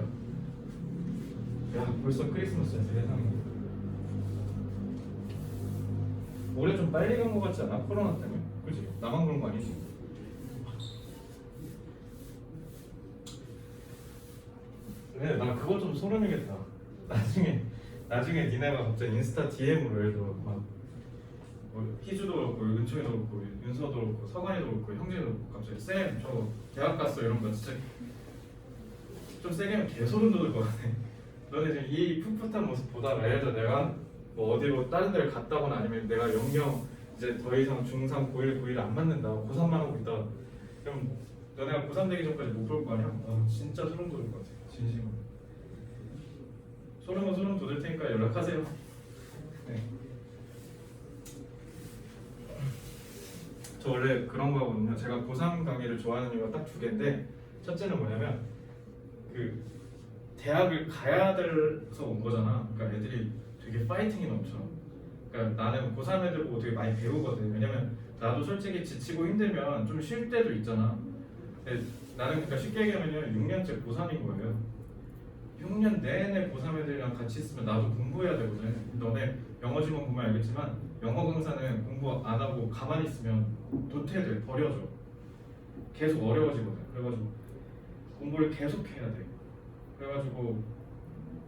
A: 야 벌써 크리스마스야 세상에. 올해 좀 빨리 간 거 같지 않아? 코로나 때문에. 그치? 나만 그런 거 아니지? 근데 나 그거 좀 소름이겠다. 나중에 니네가 갑자기 인스타 DM으로 예를 들어 막 희주도 그렇고 은총이도 그렇고 윤서도 그렇고 서관이도 그렇고 형진이도 그렇고 갑자기 쌤 저 대학 갔어 이런 거 진짜 좀 세게 하면 개소름 돋을 것 같아. 너네 지금 이 풋풋한 모습 보다가 예를 들어 내가 뭐 어디로 다른 데를 갔다거나 아니면 내가 영영 이제 더 이상 중3, 고1, 고1 안 맞는다 고3만 하고 있다 그럼 너네가 고3 되기 전까지 못 볼 거 아니야? 진짜 소름 돋을 것 같아 진심으로. 소름 돋을 테니까 연락하세요. 네. 저 원래 그런 거거든요. 제가 고3 강의를 좋아하는 이유가 딱 두 개인데 첫째는 뭐냐면 그 대학을 가야 돼서 온 거잖아. 그러니까 애들이 되게 파이팅이 넘쳐. 그러니까 나는 고3 애들 보고 되게 많이 배우거든. 왜냐면 나도 솔직히 지치고 힘들면 좀 쉴 때도 있잖아. 근데 나는 그러니까 쉽게 얘기하면요 6년째 고3인 거예요. 6년 내내 고3 애들이랑 같이 있으면 나도 공부해야 되거든. 너네 영어 지문 보면 알겠지만 영어 강사는 공부 안 하고 가만히 있으면 도태돼, 버려져. 계속 어려워지거든. 그래가지고 공부를 계속 해야 돼. 그래가지고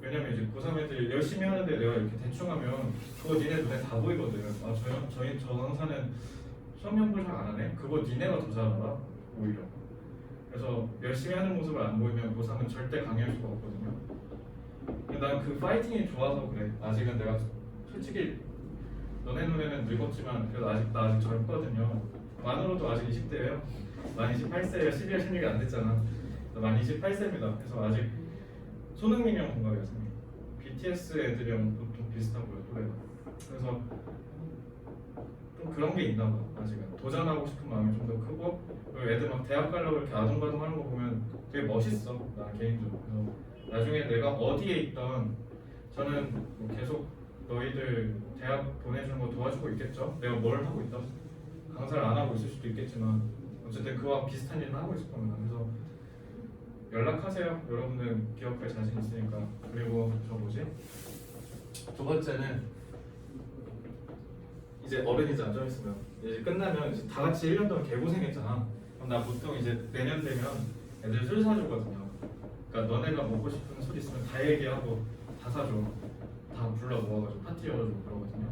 A: 왜냐면 이제 고3 애들이 열심히 하는데 내가 이렇게 대충 하면 그거 니네 눈에 다 보이거든. 저 강사는 수업 연구를 잘 안 하네? 그거 니네가 더 잘 알아, 오히려. 그래서 열심히 하는 모습을 안 보이면 고3은 절대 강의할 수가 없거든요. 난 그 파이팅이 좋아서 그래. 아직은 내가 솔직히 너네 눈에는 늙었지만 그래도 나 아직 젊거든요. 만으로도 아직 20대예요. 만 28세예요. 12월 16일 안 됐잖아. 만 28세입니다. 그래서 아직 손흥민이랑 동갑이야. BTS 애들이랑 보통 비슷하고요. 또래가. 그래서 좀 그런 게 있나 봐. 아직은 도전하고 싶은 마음이 좀 더 크고, 그리고 애들 막 대학 가려고 이렇게 아둥바둥 하는 거 보면 되게 멋있어. 나 개인적으로. 그래서 나중에 내가 어디에 있던 저는 뭐 계속 너희들 대학 보내주는 거 도와주고 있겠죠. 내가 뭘 하고 있다 강사를 안 하고 있을 수도 있겠지만 어쨌든 그와 비슷한 일을 하고 있을 겁니다. 그래서 연락하세요. 여러분들 기억할 자신 있으니까. 그리고 저 뭐지? 두 번째는 이제 어른이잖아. 좀 있으면 이제 끝나면 이제 다 같이 1년 동안 개고생했잖아. 그럼 나 보통 이제 내년 되면 애들 술 사주거든요. 그러니까 너네가 먹고 싶은 술 있으면 다 얘기하고 다 사줘. 다 불러 모아가지고 파티 열어주고 그러거든요.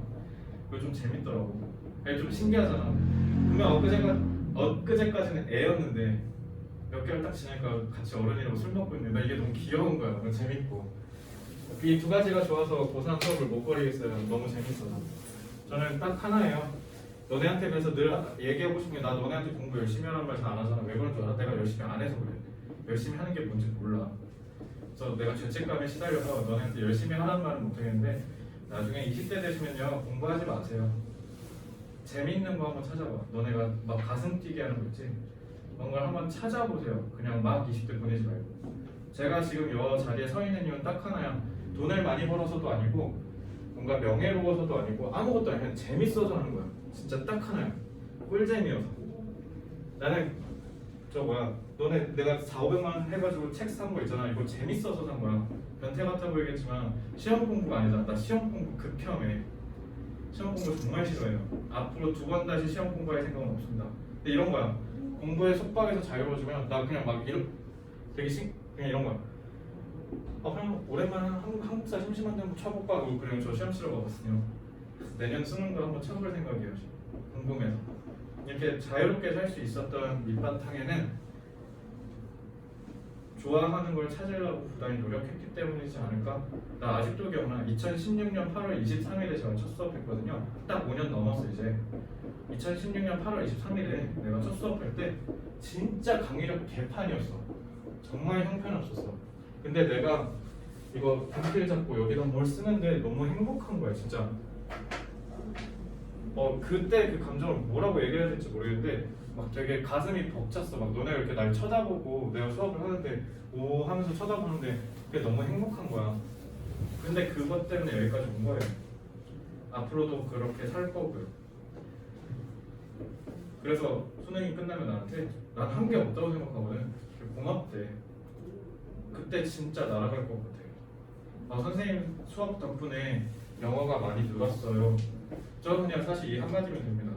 A: 그게 좀 재밌더라고. 그게 좀 신기하잖아. 분명 엊그제까지는 애였는데 몇 개월 딱 지나니까 같이 어른이라고 술 먹고 있는데 나 이게 너무 귀여운 거야. 너무 재밌고. 이 두 가지가 좋아서 고3 수업을 못 버리겠어요. 너무 재밌어서. 저는 딱 하나예요. 너네한테 그래서 늘 얘기하고 싶은 게 나 너네한테 공부 열심히 하라는 말 잘 안 하잖아. 왜 그런 줄 알아? 내가 열심히 안 해서 그래. 열심히 하는 게 뭔지 몰라. 그래서 내가 죄책감에 시달려서 너네한테 열심히 하라는 말은 못하겠는데 나중에 20대 되시면요 공부하지 마세요. 재밌는 거 한번 찾아봐. 너네가 막 가슴 뛰게 하는 거 있지? 뭔가 한번 찾아보세요. 그냥 막 20대 보내지 말고. 제가 지금 이 자리에 서 있는 이유는 딱 하나야. 돈을 많이 벌어서도 아니고 뭔가 명예로워서도 아니고 아무것도 아니고 그냥 재밌어서 하는 거야. 진짜 딱 하나야. 꿀잼이어서. 나는 저 뭐야 너네 내가 4,500만 원 해가지고 책 산 거 있잖아. 이거 재밌어서 산 거야. 변태 같아 보이겠지만 시험 공부가 아니잖아. 나 시험 공부 극혐해. 시험 공부 정말 싫어해요. 앞으로 2번 다시 시험 공부할 생각은 없습니다. 근데 이런 거야. 공부에 속박에서 자유로워지면 나 그냥 막 이런 그냥 이런 거야. 그냥 오랜만에 한국사 심심한데 한번 쳐볼까 하고 그냥 저 시험 치러 가봤어요. 내년 수능도 한번 쳐볼 생각이에요. 궁금해서. 이렇게 자유롭게 살 수 있었던 밑바탕에는 좋아하는 걸 찾으려고 부단히 노력했기 때문이지 않을까? 나 아직도 기억나. 2016년 8월 23일에 제가 첫 수업했거든요. 딱 5년 넘었어 이제. 2016년 8월 23일에 내가 첫 수업할 때 진짜 강의력 개판이었어. 정말 형편없었어. 근데 내가 이거 분필 잡고 여기다 뭘 쓰는데 너무 행복한 거야 진짜. 그때 그 감정을 뭐라고 얘기해야 될지 모르겠는데 막 되게 가슴이 벅찼어. 막 너네가 이렇게 날 쳐다보고 내가 수업을 하는데 오 하면서 쳐다보는데 그게 너무 행복한 거야. 근데 그것 때문에 여기까지 온 거예요. 앞으로도 그렇게 살 거고요. 그래서 수능이 끝나면 나한테 난 한 게 없다고 생각하거든. 고맙대. 그때 진짜 날아갈 것 같아요. 선생님 수업 덕분에 영어가 많이 늘었어요. 저는 그냥 사실 이 한마디면 됩니다.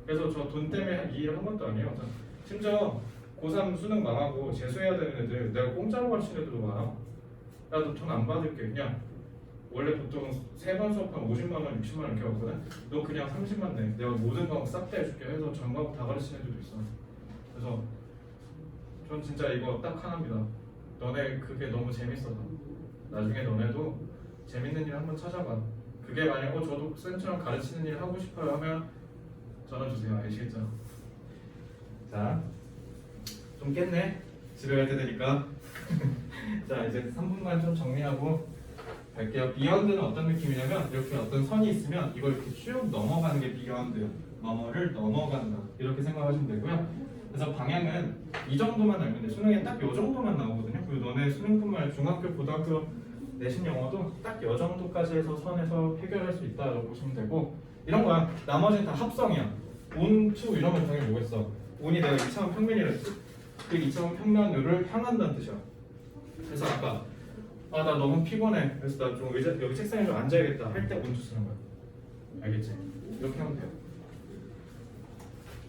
A: 그래서 저 돈 때문에 이 일을 한 것도 아니에요. 심지어 고3 수능 망하고 재수해야 되는 애들 내가 공짜로 가르치는 애들도 많아. 나도 돈 안 받을게. 그냥 원래 보통 3번 수업하면 50만 원, 60만 원 이렇게 받거든. 너 그냥 30만 내. 내가 모든 과목 싹 다 해줄게 해서 전 과목 다 가르치는 애들도 있어. 그래서 전 진짜 이거 딱 하나입니다. 너네 그게 너무 재밌어서 나중에 너네도 재밌는 일 한번 찾아봐. 그게 만약 저도 쌤처럼 가르치는 일 하고 싶어요 하면 전화 주세요. 아시겠죠? 자, 좀 깼네. 집에 갈 때 되니까. 자, 이제 3분만 좀 정리하고 갈게요. 비욘드는 어떤 느낌이냐면 이렇게 어떤 선이 있으면 이걸 이렇게 쭉 넘어가는 게 비욘드. 뭐뭐를 넘어간다. 이렇게 생각하시면 되고요. 그래서 방향은 이 정도만 알면 돼. 수능에 딱 이 정도만 나오거든요. 그리고 너네 수능뿐만 아니라 중학교, 고등학교 내신 영어도 딱 이 정도까지 해서 선에서 해결할 수 있다고 보시면 되고 이런 거야. 나머지는 다 합성이야. 온, 투 이러면 당연히 뭐겠어. 온이 내가 2차원 평면이라 했지? 그 2차원 평면을 향한다는 뜻이야. 그래서 아까 나 너무 피곤해. 그래서 나 좀 여기 책상에 좀 앉아야겠다 할 때 온투 쓰는 거야. 알겠지? 이렇게 하면 돼요.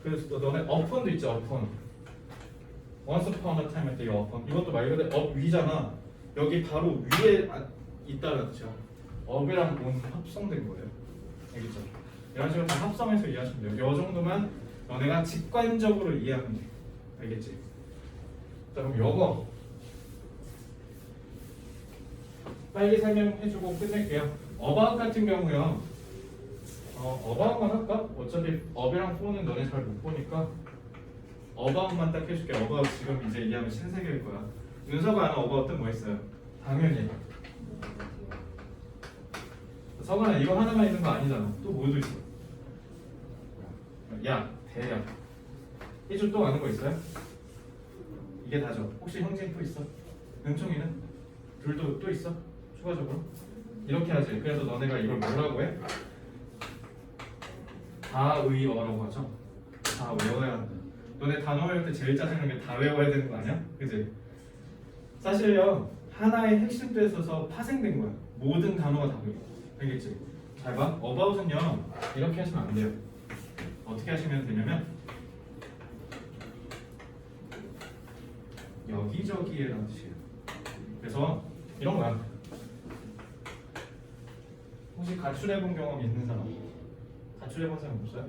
A: 그래서 또 너네 upon도 있지. upon. once upon a time 할 때 이 upon. 이것도 말 그대로 up 위잖아. 여기 바로 위에 있다는 뜻이야. up이랑 on 합성된 거예요. 알겠죠? 이런 식으로 다 합성해서 이해하시면 돼요. 이 정도만 너네가 직관적으로 이해하면 돼. 알겠지? 자, 그럼 요거 빨리 설명해주고 끝낼게요. about 같은 경우요. about만 할까? 어차피 up이랑 for는 너네 잘 못 보니까 about만 딱 해줄게. about 지금 이제 이해하면 신세계일 거야. 윤서가 아는 about은 뭐 있어요? 당연히. 서건아 이거 하나만 있는 거 아니잖아. 또 뭐도 있어. 야, 대략. 이쪽 또 아는 거 있어요? 이게 다죠. 혹시 형제 또 있어? 은총이는? 둘도 또 있어? 추가적으로? 이렇게 하지. 그래서 너네가 이걸 뭐라고 해? 다의어라고 하죠. 다 외워야 한다. 너네 단어 외울 때 제일 짜증나는 게 다 외워야 되는 거 아니야? 그지? 사실요 하나의 핵심도 있어서 파생된 거야. 모든 단어가 다 외워. 알겠지? 잘 봐. about은요 이렇게 하시면 안 돼요. 어떻게 하시면 되냐면 여기저기에라는 뜻이에요. 그래서 이런 거야. 혹시 가출해본 경험 있는 사람? 가출해본 사람 없어요?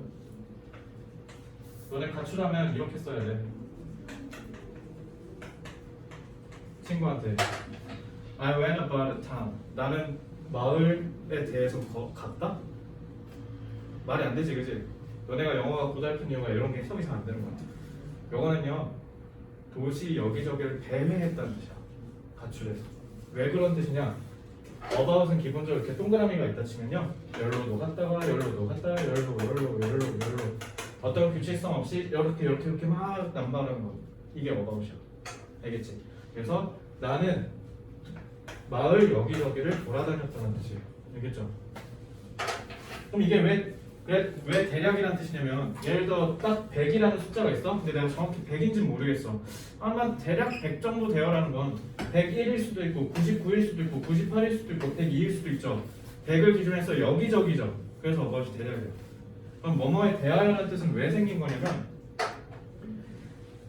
A: 너네 가출하면 이렇게 써야 돼. 친구한테 I went about a town. 나는 마을에 대해서 갔다? 말이 안 되지, 그지? 너네가 영어가 고달픈 이유가 이런 게 해석이 잘 안 되는 거야. 영어는요 도시 여기저기를 배회했다는 뜻이야. 가출해서. 왜 그런 뜻이냐? about은 기본적으로 이렇게 동그라미가 있다 치면요 열로 녹았다가 열로 녹았다 열로 어떤 규칙성 없이 이렇게 막 남발하는 거. 이게 about이야. 알겠지? 그래서 나는 마을 여기저기를 돌아다녔다는 뜻이에요. 알겠죠? 그럼 이게 왜 대략이라는 뜻이냐면 예를 들어 딱 100이라는 숫자가 있어. 근데 내가 정확히 100인지는 모르겠어. 아마 대략 100 정도 되어라는 건 101일 수도 있고 99일 수도 있고 98일 수도 있고 102일 수도 있죠. 100을 기준해서 여기저기죠. 그래서 어바웃이 대략이에요. 그럼 뭐뭐에 대하여라는 뜻은 왜 생긴 거냐면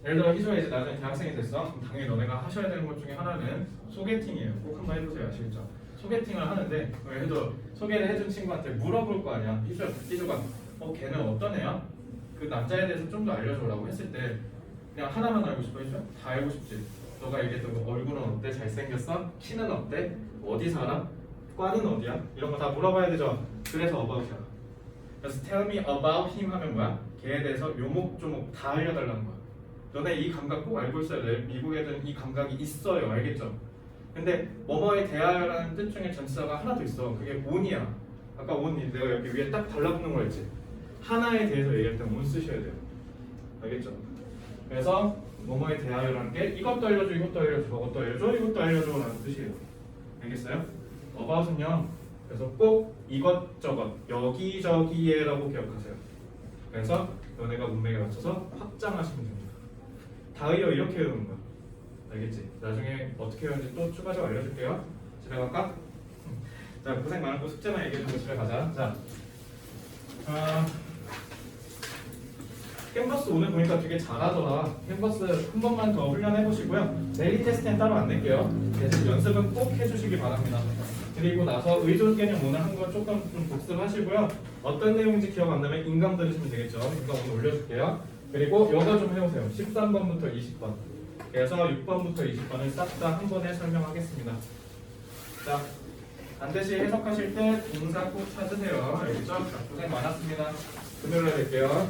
A: 예를 들어 희주가 이제 나중에 대학생이 됐어. 그럼 당연히 너네가 하셔야 되는 것 중에 하나는 소개팅이에요. 꼭 한번 해보세요. 아시겠죠? 소개팅을 하는데 예를 들어 소개를 해준 친구한테 물어볼 거 아니야. 희주가 걔는 어떤 애야? 그 남자에 대해서 좀 더 알려줘라고 했을 때 그냥 하나만 알고 싶어 희주야? 다 알고 싶지. 너가 얘기했던 거 얼굴은 어때? 잘생겼어? 키는 어때? 어디 살아? 과는 어디야? 이런 거 다 물어봐야 되죠. 그래서 about이야. 그래서 tell me about him 하면 뭐야? 걔에 대해서 요목조목 다 알려달라는 거야. 너네 이 감각 꼭 알고 있어야 돼. 미국 애들은 이 감각이 있어요. 알겠죠? 근데 뭐뭐에 대하여라는 뜻 중에 전치사가 하나 더 있어. 그게 on이야. 아까 on 내가 여기 위에 딱 달라붙는 거 있지? 하나에 대해서 얘기할 땐 on 쓰셔야 돼요. 알겠죠? 그래서 뭐뭐에 대하여라는 게 이것도 알려줘, 이것도 알려줘, 저것도 알려줘, 이것도 알려줘 라는 뜻이에요. 알겠어요? about은요 그래서 꼭 이것저것 여기저기에라고 기억하세요. 그래서 너네가 문맥에 맞춰서 확장하시면 됩니다. 다이어 이렇게 외우는 거야. 알겠지? 나중에 어떻게 외우는지 또 추가적으로 알려줄게요. 집에 갈까? 자, 고생 많았고 숙제만 얘기해주고 집에 가자. 자, 캔버스 오늘 보니까 되게 잘하더라. 캔버스 한 번만 더 훈련해보시고요. 데일리 테스트는 따로 안 낼게요. 대신 연습은 꼭 해주시기 바랍니다. 그리고 나서 의존 개념 오늘 한 거 조금 좀 복습하시고요. 어떤 내용인지 기억 안 나면 인강 들으시면 되겠죠. 인강 오늘 올려줄게요. 그리고 이거 좀 해보세요. 13번부터 20번. 그래서 6번부터 20번을 싹 다 한 번에 설명하겠습니다. 자, 반드시 해석하실 때 동사 꼭 찾으세요. 알겠죠? 자, 고생 많았습니다. 금요일에 뵐게요.